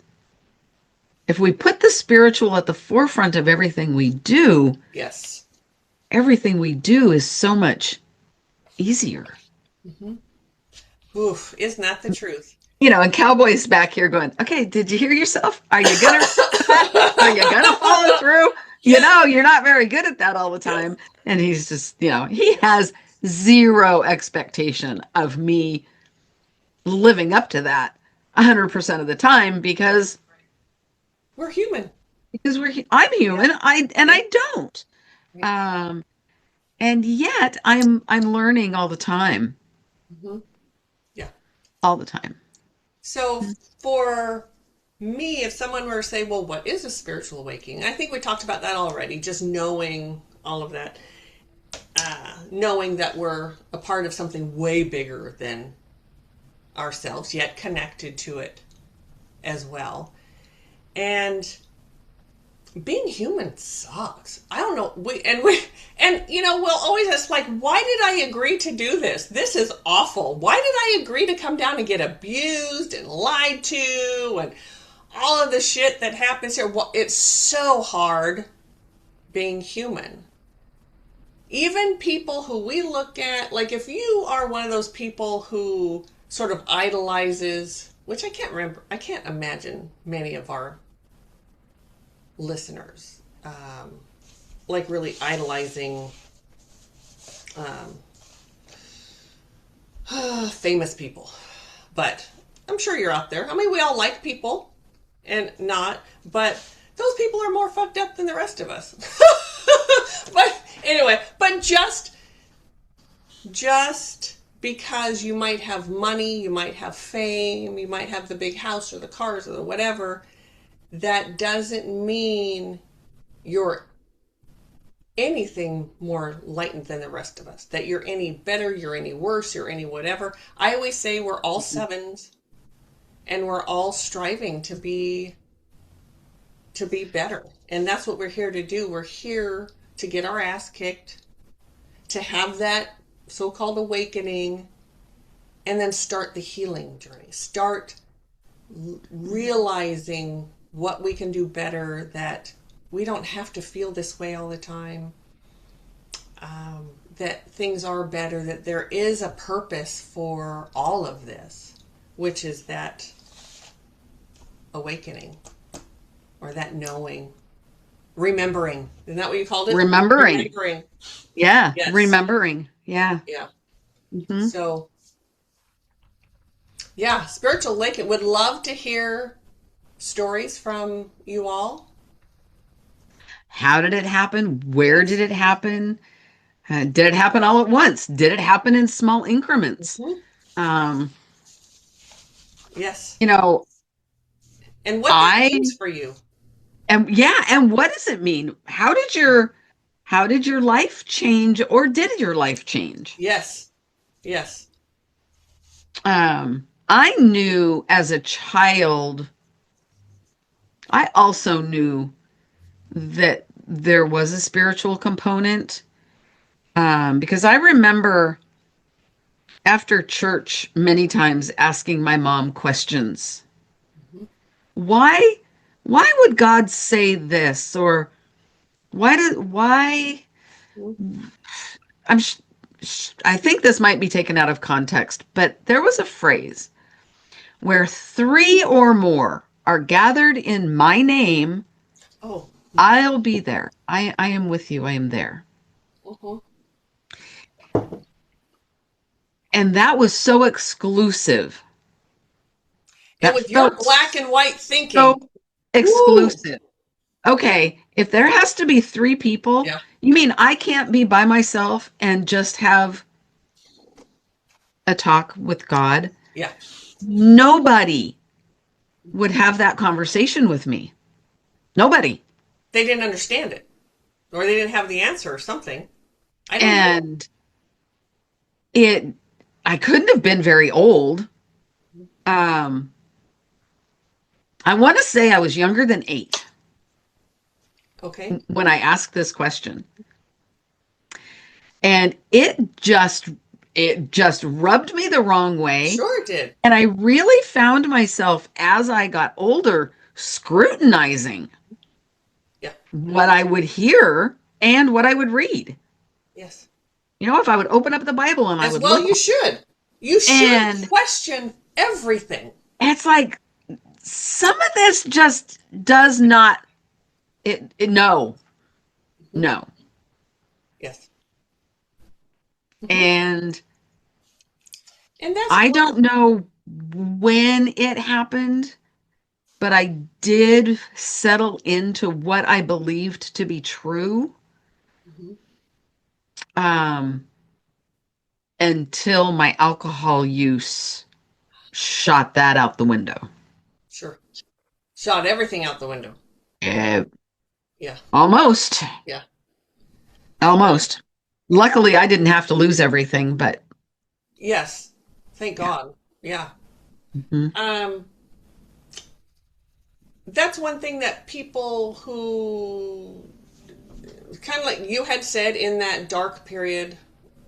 Speaker 1: if we put the spiritual at the forefront of everything we do,
Speaker 2: Yes.
Speaker 1: everything we do is so much easier.
Speaker 2: Oof, isn't that the truth?
Speaker 1: And Cowboy's back here going, okay, did you hear yourself? Are you gonna follow through? You're not very good at that all the time. And he's just, he has zero expectation of me living up to that 100% of the time because
Speaker 2: we're human.
Speaker 1: I'm human. I don't. And yet I'm learning all the time.
Speaker 2: Yeah.
Speaker 1: All the time.
Speaker 2: So for me, if someone were to say, well, what is a spiritual awakening? I think we talked about that already, just knowing all of that, knowing that we're a part of something way bigger than ourselves, yet connected to it as well. And being human sucks. I don't know. We'll always ask, like, why did I agree to do this? This is awful. Why did I agree to come down and get abused and lied to and all of the shit that happens here? Well, it's so hard being human. Even people who we look at, like if you are one of those people who sort of idolizes, which I can't imagine many of our listeners, like really idolizing famous people. But I'm sure you're out there. I mean, we all like people and not, but those people are more fucked up than the rest of us. But anyway, but just just because you might have money, you might have fame, you might have the big house or the cars or the whatever, that doesn't mean you're anything more lightened than the rest of us. That you're any better, you're any worse, you're any whatever. I always say we're all sevens and we're all striving to be better. And that's what we're here to do. We're here to get our ass kicked, to have that so-called awakening, and then start the healing journey. Start realizing what we can do better, that we don't have to feel this way all the time, that things are better, that there is a purpose for all of this, which is that awakening, or that knowing, remembering. Isn't that what you called it?
Speaker 1: Remembering. Yeah.
Speaker 2: Yes.
Speaker 1: Remembering. Yeah.
Speaker 2: Yeah.
Speaker 1: Mm-hmm.
Speaker 2: So, yeah, spiritual awakening. Would love to hear stories from you all.
Speaker 1: How did it happen? Where did it happen? Did it happen all at once? Did it happen in small increments?
Speaker 2: Mm-hmm. Yes.
Speaker 1: You know,
Speaker 2: and what that means for you.
Speaker 1: And what does it mean? How did your life change, or did your life change?
Speaker 2: Yes. Yes.
Speaker 1: I knew as a child, I also knew that there was a spiritual component, because I remember after church many times asking my mom questions. Mm-hmm. Why would God say this? Or I think this might be taken out of context, but there was a phrase where 3 or more are gathered in my name.
Speaker 2: Oh,
Speaker 1: I'll be there. I am with you. I am there.
Speaker 2: Uh-huh.
Speaker 1: And that was so exclusive.
Speaker 2: And with your black and white thinking.
Speaker 1: So exclusive. Woo! Okay, if there has to be 3 people, yeah. You mean I can't be by myself and just have a talk with God?
Speaker 2: Yeah.
Speaker 1: Nobody would have that conversation with me. Nobody.
Speaker 2: They didn't understand it, or they didn't have the answer or something. I don't know.
Speaker 1: I couldn't have been very old. I want to say I was younger than 8.
Speaker 2: Okay.
Speaker 1: When I asked this question. And it just rubbed me the wrong way.
Speaker 2: Sure it did.
Speaker 1: And I really found myself, as I got older, scrutinizing what I would hear and what I would read.
Speaker 2: Yes.
Speaker 1: You know, if I would open up the Bible and I would
Speaker 2: look. You should. You should question everything.
Speaker 1: It's like, some of this just does not, no.
Speaker 2: Yes.
Speaker 1: And
Speaker 2: that's
Speaker 1: I don't know when it happened, but I did settle into what I believed to be true. Mm-hmm. Until my alcohol use shot that out the window.
Speaker 2: Sure. Shot everything out the window.
Speaker 1: Yeah.
Speaker 2: Almost. Yeah.
Speaker 1: Almost. Luckily, I didn't have to lose everything, but.
Speaker 2: Yes. Thank God. Yeah.
Speaker 1: Mm-hmm.
Speaker 2: That's one thing that people who, kind of like you had said, in that dark period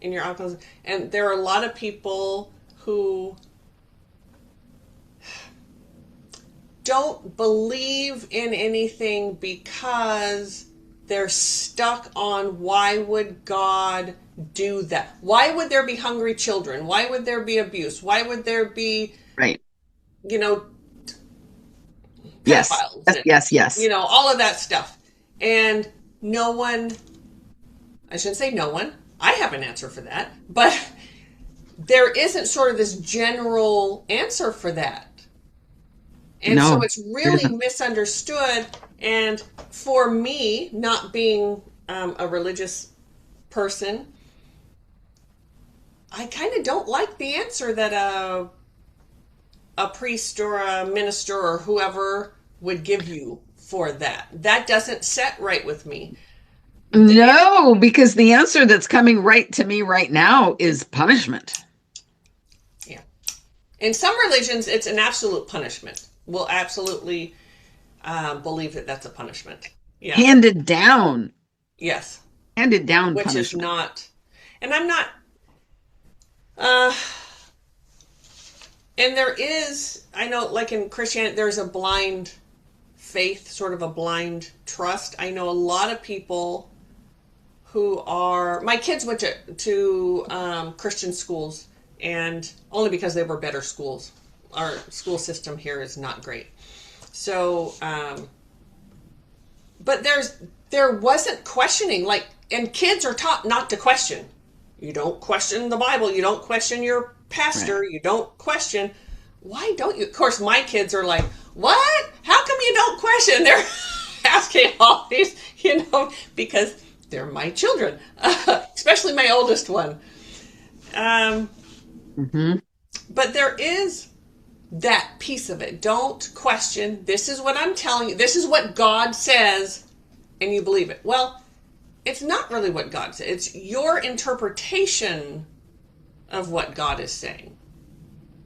Speaker 2: in your alcoholism, and there are a lot of people who don't believe in anything because they're stuck on, why would God do that? Why would there be hungry children? Why would there be abuse? Why would there be,
Speaker 1: right?
Speaker 2: Yes.
Speaker 1: Yes.
Speaker 2: All of that stuff. And no one, I shouldn't say no one, I have an answer for that, but there isn't sort of this general answer for that. And so it's really misunderstood. And for me, not being a religious person, I kind of don't like the answer that a priest or a minister or whoever would give you for that. That doesn't set right with me.
Speaker 1: No, because the answer that's coming right to me right now is punishment.
Speaker 2: Yeah. In some religions, it's an absolute punishment. We'll absolutely believe that that's a punishment. Yeah.
Speaker 1: Handed down.
Speaker 2: Yes.
Speaker 1: Handed down
Speaker 2: Which
Speaker 1: punishment.
Speaker 2: is not, and I'm not, and there is, I know, like in Christianity, there's a blind faith, sort of a blind trust. I know a lot of people who are, my kids went to Christian schools, and only because they were better schools. Our school system here is not great. So, but there wasn't questioning, like, and kids are taught not to question. You don't question the Bible. You don't question your pastor. Right. You don't question. Why don't you? Of course, my kids are like, what? How come you don't question? They're asking all these, because they're my children, especially my oldest one. But there is that piece of it. Don't question. This is what I'm telling you. This is what God says, and you believe it. Well, it's not really what God said. It's your interpretation of what God is saying.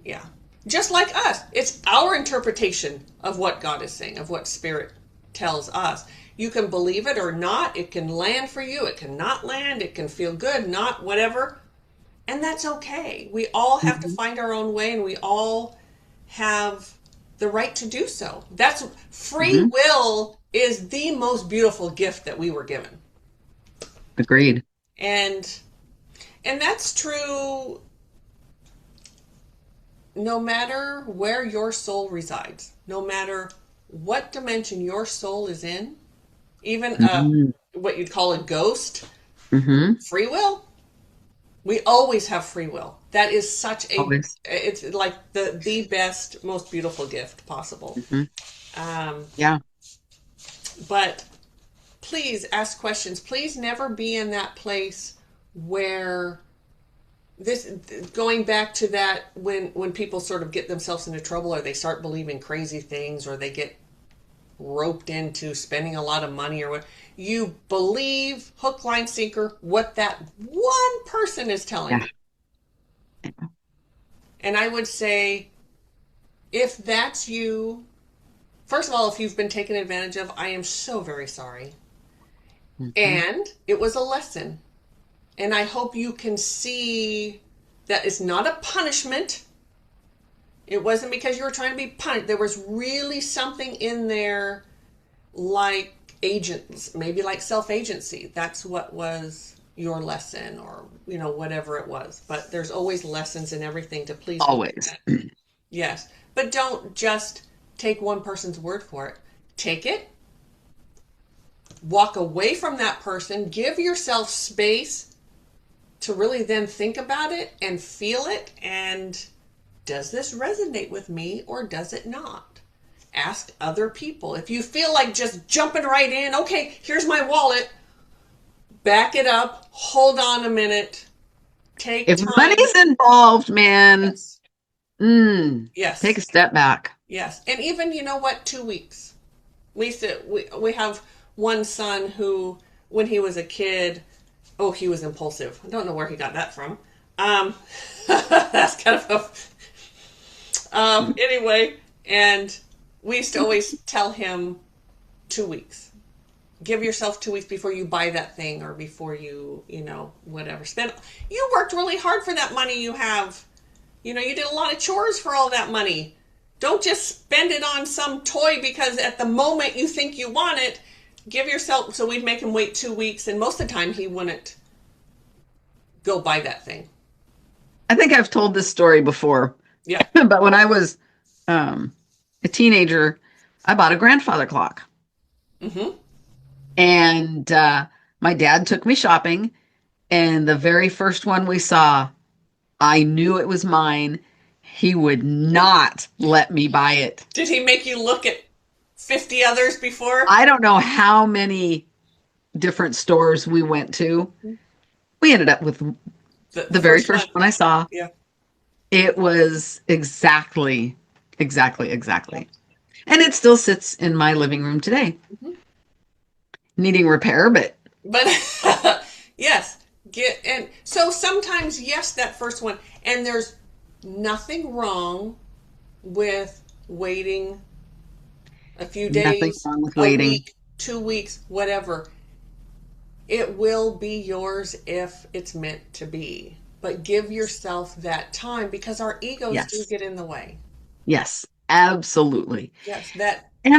Speaker 2: Yeah. Just like us. It's our interpretation of what God is saying, of what Spirit tells us. You can believe it or not. It can land for you. It can not land. It can feel good, not whatever. And that's okay. We all have to find our own way, and we all have the right to do so. That's free will is the most beautiful gift that we were given.
Speaker 1: Agreed.
Speaker 2: And that's true no matter where your soul resides, no matter what dimension your soul is in, even what you'd call a ghost, free will. We always have free will. That is such it's like the best, most beautiful gift possible.
Speaker 1: Yeah.
Speaker 2: But please ask questions. Please never be in that place where going back to that when people sort of get themselves into trouble, or they start believing crazy things, or they get roped into spending a lot of money, or what you believe, hook, line, sinker, what that one person is telling you. And I would say, if that's you, first of all, if you've been taken advantage of, I am so very sorry. And it was a lesson. And I hope you can see that it's not a punishment. It wasn't because you were trying to be punished. There was really something in there like agents, maybe like self-agency. That's what was your lesson, or, whatever it was. But there's always lessons in everything to please.
Speaker 1: Always.
Speaker 2: Yes. But don't just take one person's word for it. Take it. Walk away from that person. Give yourself space to really then think about it and feel it. And does this resonate with me, or does it not? Ask other people. If you feel like just jumping right in, okay, here's my wallet. Back it up. Hold on a minute. Take
Speaker 1: If
Speaker 2: time.
Speaker 1: money's involved, man,
Speaker 2: Yes.
Speaker 1: Take a step back.
Speaker 2: Yes. And even, 2 weeks. We have one son who, when he was a kid, he was impulsive. I don't know where he got that from. That's kind of anyway, and we used to always tell him 2 weeks. Give yourself 2 weeks before you buy that thing, or before you, whatever. You worked really hard for that money you have. You did a lot of chores for all that money. Don't just spend it on some toy because at the moment you think you want it. Give yourself, so we'd make him wait 2 weeks, and most of the time he wouldn't go buy that thing.
Speaker 1: I think I've told this story before.
Speaker 2: Yeah.
Speaker 1: But when I was a teenager, I bought a grandfather clock. And my dad took me shopping, and the very first one we saw, I knew it was mine. He would not let me buy it.
Speaker 2: Did he make you look at 50 others before?
Speaker 1: I don't know how many different stores we went to. We ended up with The very first one I saw.
Speaker 2: Yeah.
Speaker 1: It was exactly. And it still sits in my living room today.
Speaker 2: Mm-hmm.
Speaker 1: Needing repair, but
Speaker 2: yes. And so sometimes, yes, that first one, and there's nothing wrong with waiting a few days,
Speaker 1: wrong with
Speaker 2: a
Speaker 1: waiting.
Speaker 2: week, 2 weeks, whatever. It will be yours if it's meant to be. But give yourself that time, because our egos do get in the way.
Speaker 1: Yes, absolutely.
Speaker 2: Yes, that.
Speaker 1: And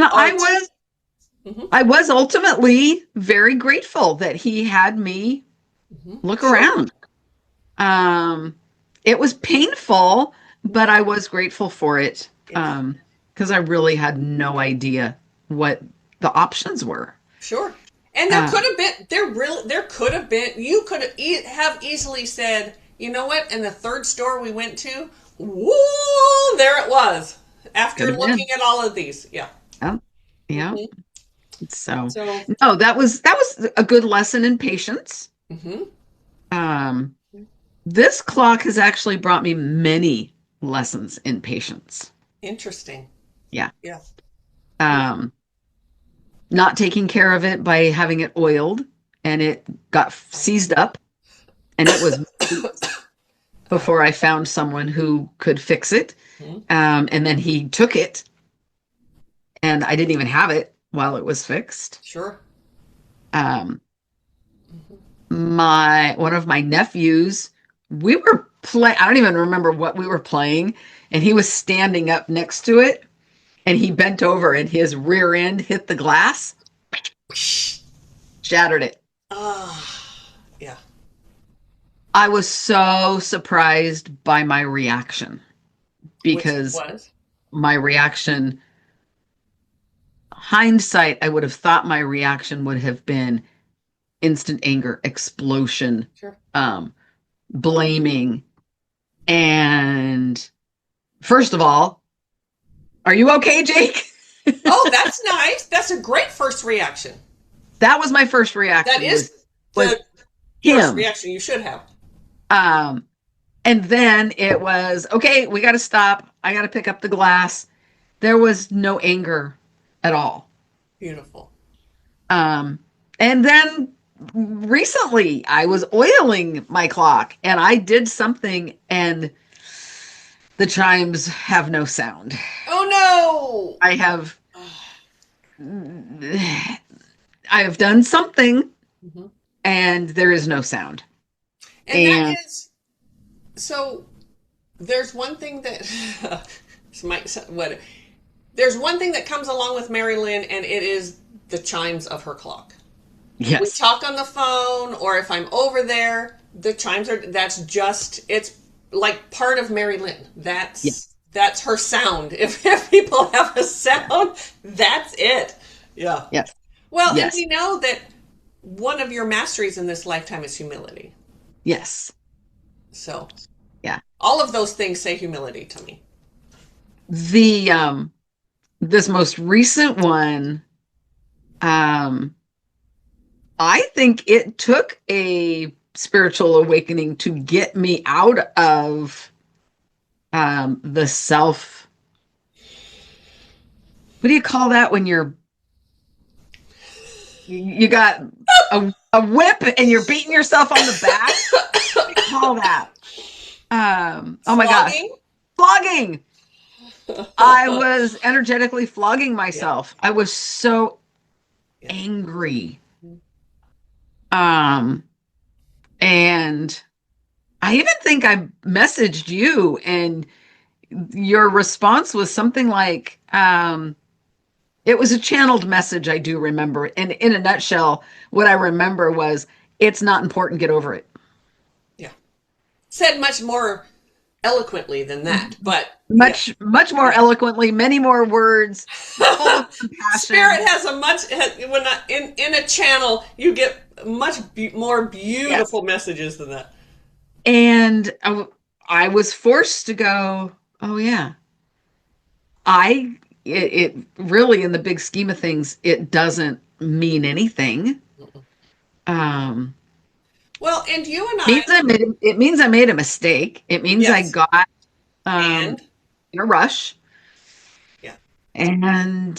Speaker 2: Mm-hmm.
Speaker 1: I was ultimately very grateful that he had me look around. It was painful, but I was grateful for it, because I really had no idea what the options were.
Speaker 2: Sure. And there could have been, you could have easily said, you know what, in the third store we went to, whoa, there it was. After looking at all of these. Yeah.
Speaker 1: Yeah.
Speaker 2: Mm-hmm.
Speaker 1: So no, that was a good lesson in patience.
Speaker 2: Mm-hmm.
Speaker 1: This clock has actually brought me many lessons in patience.
Speaker 2: Interesting.
Speaker 1: Yeah.
Speaker 2: Yeah.
Speaker 1: Not taking care of it by having it oiled, and it got seized up, and it was before I found someone who could fix it. And then he took it, and I didn't even have it while it was fixed.
Speaker 2: Sure.
Speaker 1: One of my nephews, we were playing, I don't even remember what we were playing, and he was standing up next to it, and he bent over and his rear end hit the glass, shattered it.
Speaker 2: Yeah.
Speaker 1: I was so surprised by my reaction, because my reaction, hindsight, I would have thought my reaction would have been instant anger, explosion,
Speaker 2: Sure.
Speaker 1: Blaming. And first of all, are you okay, Jake?
Speaker 2: Oh, that's nice. That's a great first reaction.
Speaker 1: That was my first reaction.
Speaker 2: That is
Speaker 1: was
Speaker 2: the first reaction you should have.
Speaker 1: And then it was, okay, we got to stop. I got to pick up the glass. There was no anger at all.
Speaker 2: Beautiful.
Speaker 1: And then recently I was oiling my clock, and I did something, and the chimes have no sound.
Speaker 2: Oh no!
Speaker 1: I have done something, and there is no sound.
Speaker 2: And that is, so there's one thing that there's one thing that comes along with Mari-Lyn, and it is the chimes of her clock.
Speaker 1: Yes.
Speaker 2: We talk on the phone, or if I'm over there, the chimes it's like part of Mari-Lyn. That's her sound. If people have a sound, that's it. Yeah.
Speaker 1: Yes.
Speaker 2: Well, and we know that one of your masteries in this lifetime is humility.
Speaker 1: Yes.
Speaker 2: So,
Speaker 1: yeah.
Speaker 2: All of those things say humility to me.
Speaker 1: This most recent one, I think it took a spiritual awakening to get me out of the self. What do you call that when you got a whip and you're beating yourself on the back? What do you call that? Oh my gosh. Flogging. I was energetically flogging myself. I was so angry. And I even think I messaged you, and your response was something like, it was a channeled message, I do remember. And in a nutshell, what I remember was, it's not important, get over it.
Speaker 2: Yeah. Said much more eloquently than that, but
Speaker 1: much more eloquently, many more words, full of compassion.
Speaker 2: Spirit has in a channel, you get much more beautiful messages than that.
Speaker 1: And I was forced to go, oh yeah, it really, in the big scheme of things, it doesn't mean anything.
Speaker 2: Well, Well, and you and
Speaker 1: Means
Speaker 2: I,
Speaker 1: it means I made a mistake. It means I
Speaker 2: yes,
Speaker 1: got
Speaker 2: and
Speaker 1: in a rush.
Speaker 2: yeah.
Speaker 1: And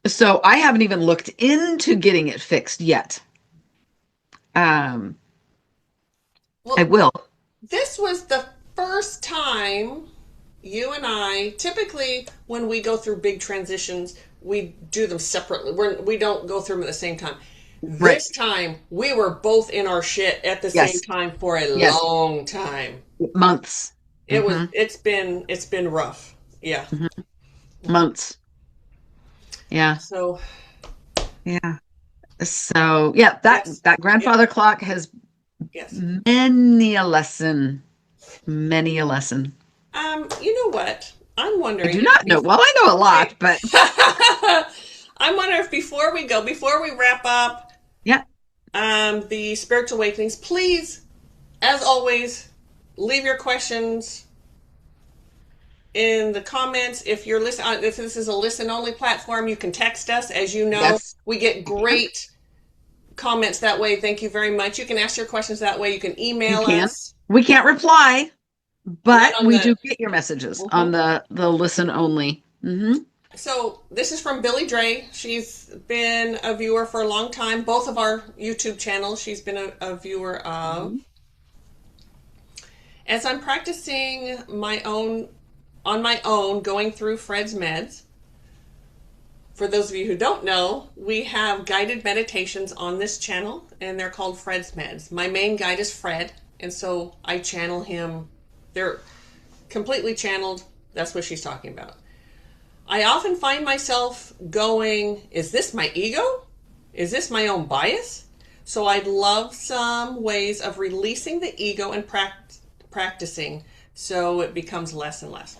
Speaker 1: so I haven't even looked into getting it fixed yet. Um, I
Speaker 2: Well,
Speaker 1: will.
Speaker 2: this was the first time you and I, typically when we go through big transitions, we do them separately. We don't go through them at the same time.
Speaker 1: Right.
Speaker 2: This time we were both in our shit at the same
Speaker 1: Yes.
Speaker 2: time for a
Speaker 1: Yes.
Speaker 2: long time.
Speaker 1: Months. Hmm.
Speaker 2: It's been rough. Yeah.
Speaker 1: Hmm. Months. Yeah.
Speaker 2: So
Speaker 1: Yeah. So yeah, that
Speaker 2: yes.
Speaker 1: that
Speaker 2: Yeah.
Speaker 1: grandfather clock has
Speaker 2: Yes.
Speaker 1: many a lesson. Many a lesson.
Speaker 2: You know what? I'm
Speaker 1: I
Speaker 2: wondering
Speaker 1: do
Speaker 2: if
Speaker 1: not know. Well, I know a lot, but
Speaker 2: I'm wondering if before we wrap up
Speaker 1: yeah,
Speaker 2: the spiritual awakenings, please, as always, leave your questions in the comments. If you're listening, if this is a listen only platform, you can text us. As you know,
Speaker 1: yes,
Speaker 2: we get
Speaker 1: you can.
Speaker 2: great comments that way. Thank you very much. You can ask your questions that way. You can
Speaker 1: You
Speaker 2: email
Speaker 1: can.
Speaker 2: us.
Speaker 1: We can't reply,
Speaker 2: Not
Speaker 1: but
Speaker 2: on
Speaker 1: we
Speaker 2: the.
Speaker 1: do get your messages on
Speaker 2: Mhm.
Speaker 1: the listen only. Hmm.
Speaker 2: So this is from BillieDre. She's been a viewer for a long time. Both of our YouTube channels, she's been a viewer of.
Speaker 1: Hmm.
Speaker 2: As I'm practicing my own on my own, going through Fred's meds. For those of you who don't know, we have guided meditations on this channel, and they're called Fred's Meds. My main guide is Fred, and so I channel him. They're completely channeled. That's what she's talking about. I often find myself going, is this my ego? Is this my own bias? So I'd love some ways of releasing the ego and practicing so it becomes less and less.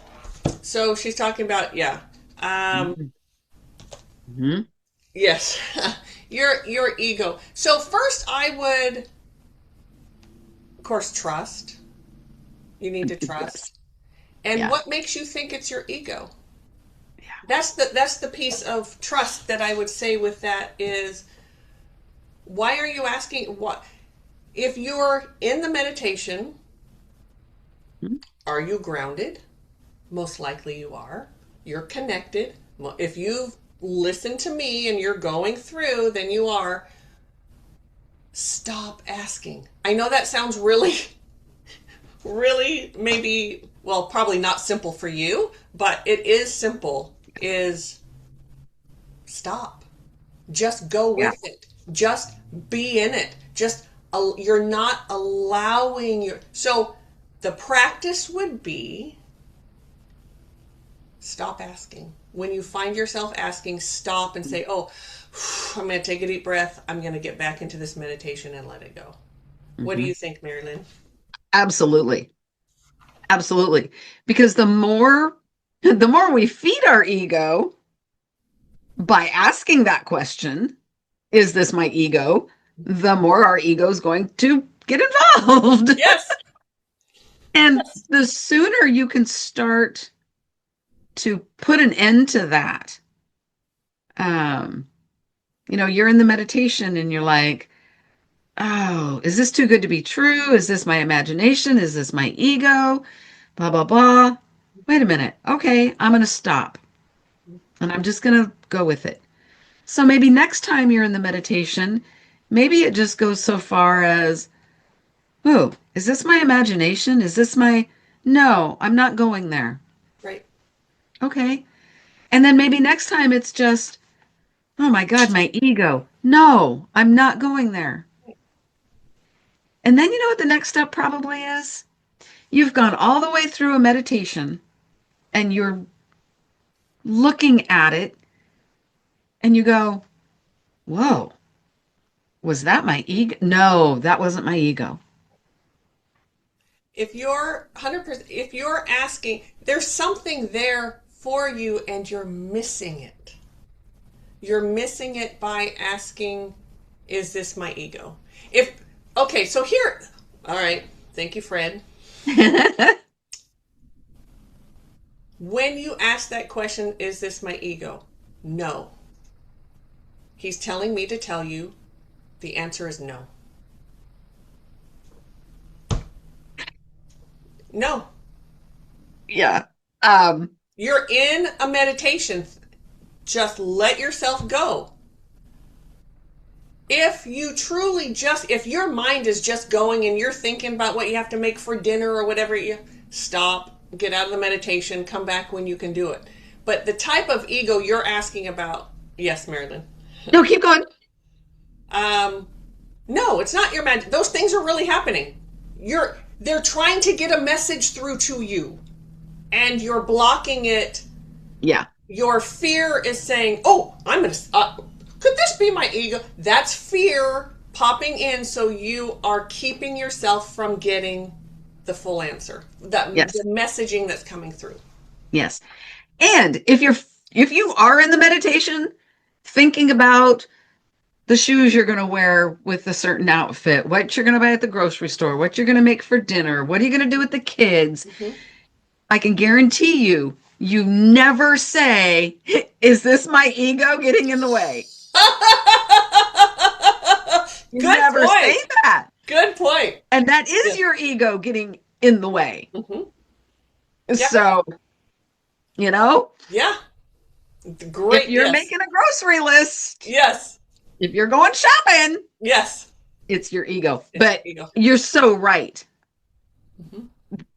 Speaker 2: So she's talking about, yeah.
Speaker 1: Hmm.
Speaker 2: Yes. Your ego. So first I would, of course, trust. You need to
Speaker 1: Yes.
Speaker 2: trust. And
Speaker 1: Yeah.
Speaker 2: what makes you think it's your ego?
Speaker 1: Yeah.
Speaker 2: That's the piece of trust that I would say with that is, why are you asking what if you're in the meditation,
Speaker 1: Mhm.
Speaker 2: are you grounded? Most likely you are. You're connected. Well, if you've listened to me and you're going through, then you are. Stop asking. I know that sounds really, really maybe, well, probably not simple for you, but it is simple. Is stop. Just go
Speaker 1: Yeah.
Speaker 2: with it. Just be in it. Just you're not allowing your. So the practice would be stop asking. When you find yourself asking, stop and say, "Oh, I'm going to take a deep breath. I'm going to get back into this meditation and let it go." What do
Speaker 1: Hmm.
Speaker 2: you think, Mari-Lyn?
Speaker 1: Absolutely. Absolutely. Because the more we feed our ego by asking that question, is this my ego? The more our ego is going to get involved.
Speaker 2: Yes.
Speaker 1: And
Speaker 2: Yes.
Speaker 1: the sooner you can start to put an end to that, um, you're in the meditation and you're like, oh, is this too good to be true? Is this my imagination? Is this my ego? Blah, blah, blah. Wait a minute. Okay, I'm going to stop and I'm just going to go with it. So maybe next time you're in the meditation, maybe it just goes so far as, oh, is this my imagination? Is this my, no, I'm not going there.
Speaker 2: Right.
Speaker 1: Okay. And then maybe next time it's just, oh my God, my ego. No, I'm not going there. And then you know what the next step probably is? You've gone all the way through a meditation and you're looking at it and you go, whoa, was that my ego? No, that wasn't my ego.
Speaker 2: If you're 100%, if you're asking, there's something there for you and you're missing it. You're missing it by asking, is this my ego? If okay, so here, all right, thank you, Fred. When you ask that question, is this my ego? No. He's telling me to tell you the answer is no. No.
Speaker 1: Yeah.
Speaker 2: You're in a meditation. Just let yourself go. If your mind is just going and you're thinking about what you have to make for dinner or whatever, stop, get out of the meditation, come back when you can do it. But the type of ego you're asking about, yes, Mari-Lyn.
Speaker 1: No, keep going.
Speaker 2: No, it's not your magic. Those things are really happening. They're trying to get a message through to you, and you're blocking it.
Speaker 1: Yeah.
Speaker 2: Your fear is saying, "Oh, I'm gonna. Could this be my ego?" That's fear popping in, so you are keeping yourself from getting the full answer.
Speaker 1: Yes.
Speaker 2: The messaging that's coming through.
Speaker 1: Yes. And if you are in the meditation, thinking about the shoes you're going to wear with a certain outfit, what you're going to buy at the grocery store, what you're going to make for dinner, what are you going to do with the kids, I can guarantee you never say, "Is this my ego getting in the way?" You
Speaker 2: Good
Speaker 1: never
Speaker 2: point.
Speaker 1: say that.
Speaker 2: Good point.
Speaker 1: And that is your ego getting in the way. So,
Speaker 2: Yeah. Great.
Speaker 1: if you're making a grocery list,
Speaker 2: yes.
Speaker 1: if you're going shopping,
Speaker 2: yes,
Speaker 1: it's your ego.
Speaker 2: It's
Speaker 1: but
Speaker 2: ego.
Speaker 1: You're so right.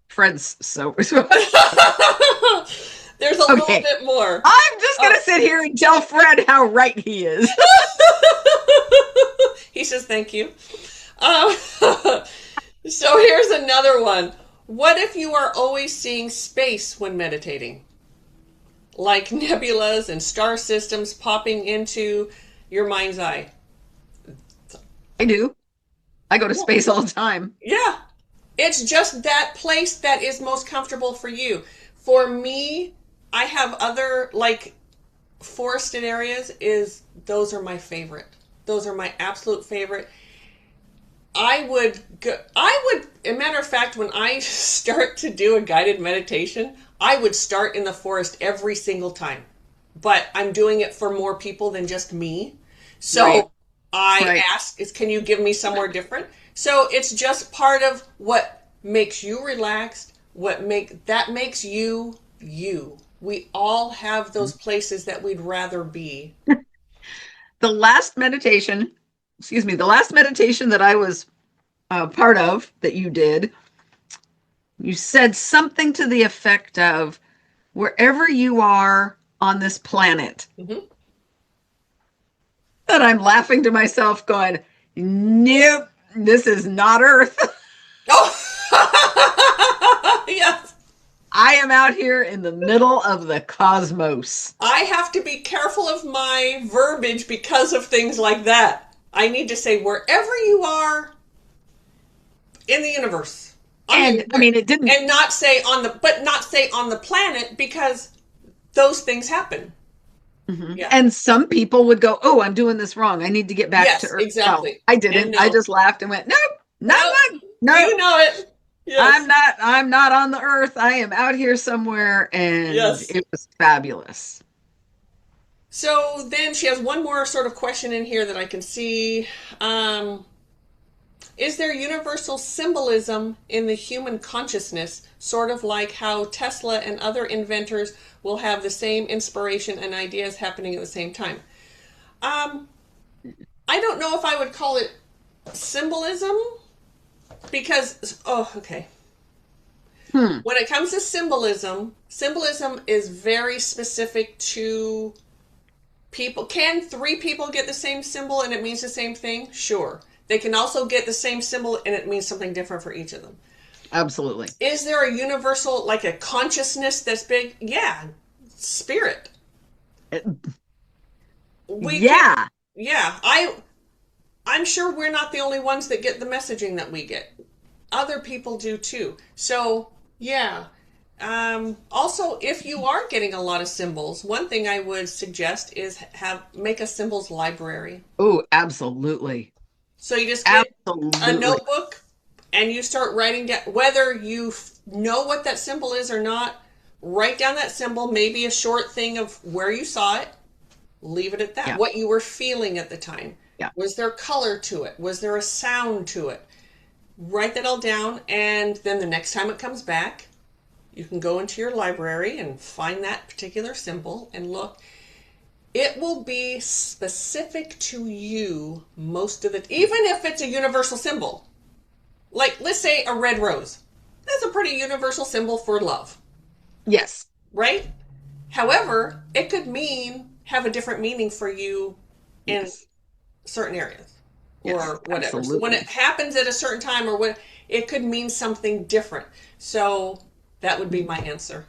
Speaker 1: Fred's so.
Speaker 2: There's a little bit more.
Speaker 1: I'm just going to sit here and tell Fred how right he is.
Speaker 2: He says thank you. So here's another one. What if you are always seeing space when meditating? Like nebulas and star systems popping into your mind's eye.
Speaker 1: I do. I go to space all the time.
Speaker 2: Yeah. It's just that place that is most comfortable for you. For me, I have other, like, forested areas. Those are my favorite. Those are my absolute favorite. A matter of fact, when I start to do a guided meditation, I would start in the forest every single time. But I'm doing it for more people than just me. So I ask, can you give me somewhere different? So it's just part of what makes you relaxed, that makes you, you. We all have those places that we'd rather be.
Speaker 1: The last meditation that I was part of, that you did, you said something to the effect of, wherever you are on this planet. And I'm laughing to myself going, nope, this is not Earth.
Speaker 2: Oh, yes.
Speaker 1: I am out here in the middle of the cosmos. I
Speaker 2: have to be careful of my verbiage because of things like that. I need to say wherever you are in the universe.
Speaker 1: It didn't.
Speaker 2: And not say on the planet, because those things happen. Yeah.
Speaker 1: And some people would go, "Oh, I'm doing this wrong. I need to get back to Earth."
Speaker 2: Exactly.
Speaker 1: No, I didn't. I just laughed and went, "Nope, no.
Speaker 2: You know it. Yes.
Speaker 1: I'm not on the Earth. I am out here somewhere," and it was fabulous.
Speaker 2: So then she has one more sort of question in here that I can see. Is there universal symbolism in the human consciousness, sort of like how Tesla and other inventors will have the same inspiration and ideas happening at the same time? I don't know if I would call it symbolism, because, when it comes to symbolism is very specific to people. Can 3 people get the same symbol and it means the same thing? Sure. They can also get the same symbol and it means something different for each of them. Absolutely. Is there a universal, like a consciousness that's big? Yeah. Spirit. I'm sure we're not the only ones that get the messaging that we get. Other people do too. So, yeah. Also, if you are getting a lot of symbols, one thing I would suggest is make a symbols library.
Speaker 1: Oh, absolutely.
Speaker 2: So you just get a notebook and you start writing down, whether you know what that symbol is or not, write down that symbol, maybe a short thing of where you saw it, leave it at that, what you were feeling at the time. Yeah. Was there color to it? Was there a sound to it? write that all down, and then the next time it comes back, you can go into your library and find that particular symbol and look. It will be specific to you most of the, even if it's a universal symbol. Like, let's say a red rose. That's a pretty universal symbol for love.
Speaker 1: Yes.
Speaker 2: Right? However, it could have a different meaning for you in certain areas or whatever.
Speaker 1: Absolutely.
Speaker 2: So when it happens at a certain time or what, it could mean something different. So that would be my answer.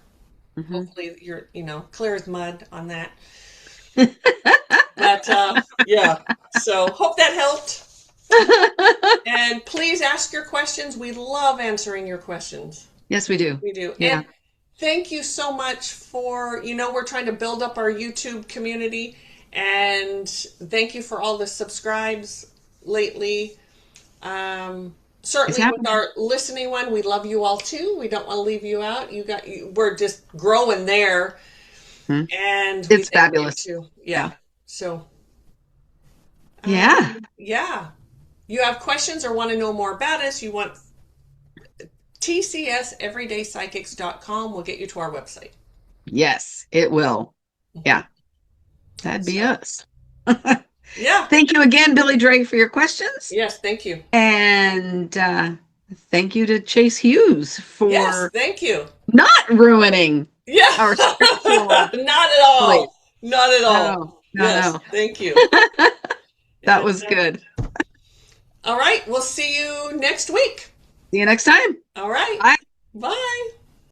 Speaker 2: Mm-hmm. Hopefully you're, clear as mud on that. But yeah, so hope that helped. And please ask your questions. We love answering your questions.
Speaker 1: Yes, we do.
Speaker 2: We do.
Speaker 1: Yeah.
Speaker 2: And thank you so much for, we're trying to build up our YouTube community, and thank you for all the subscribes lately. Certainly with our listening one, we love you all too. We don't want to leave you out. We're just growing there. And
Speaker 1: it's fabulous
Speaker 2: too. Yeah. So
Speaker 1: yeah.
Speaker 2: You have questions or want to know more about us, you want tcseverydayspsychics.com will get you to our website.
Speaker 1: Yes, it will. Yeah. That'd be us.
Speaker 2: Yeah.
Speaker 1: Thank you again, BillieDre, for your questions.
Speaker 2: Yes, thank you.
Speaker 1: And thank you to Chase Hughes for
Speaker 2: thank you.
Speaker 1: Not ruining our spiritual
Speaker 2: Not at all.
Speaker 1: place.
Speaker 2: Not at all.
Speaker 1: No.
Speaker 2: Thank you.
Speaker 1: That was good.
Speaker 2: All right. We'll see you next week.
Speaker 1: See you next time.
Speaker 2: All right.
Speaker 1: Bye.
Speaker 2: Bye.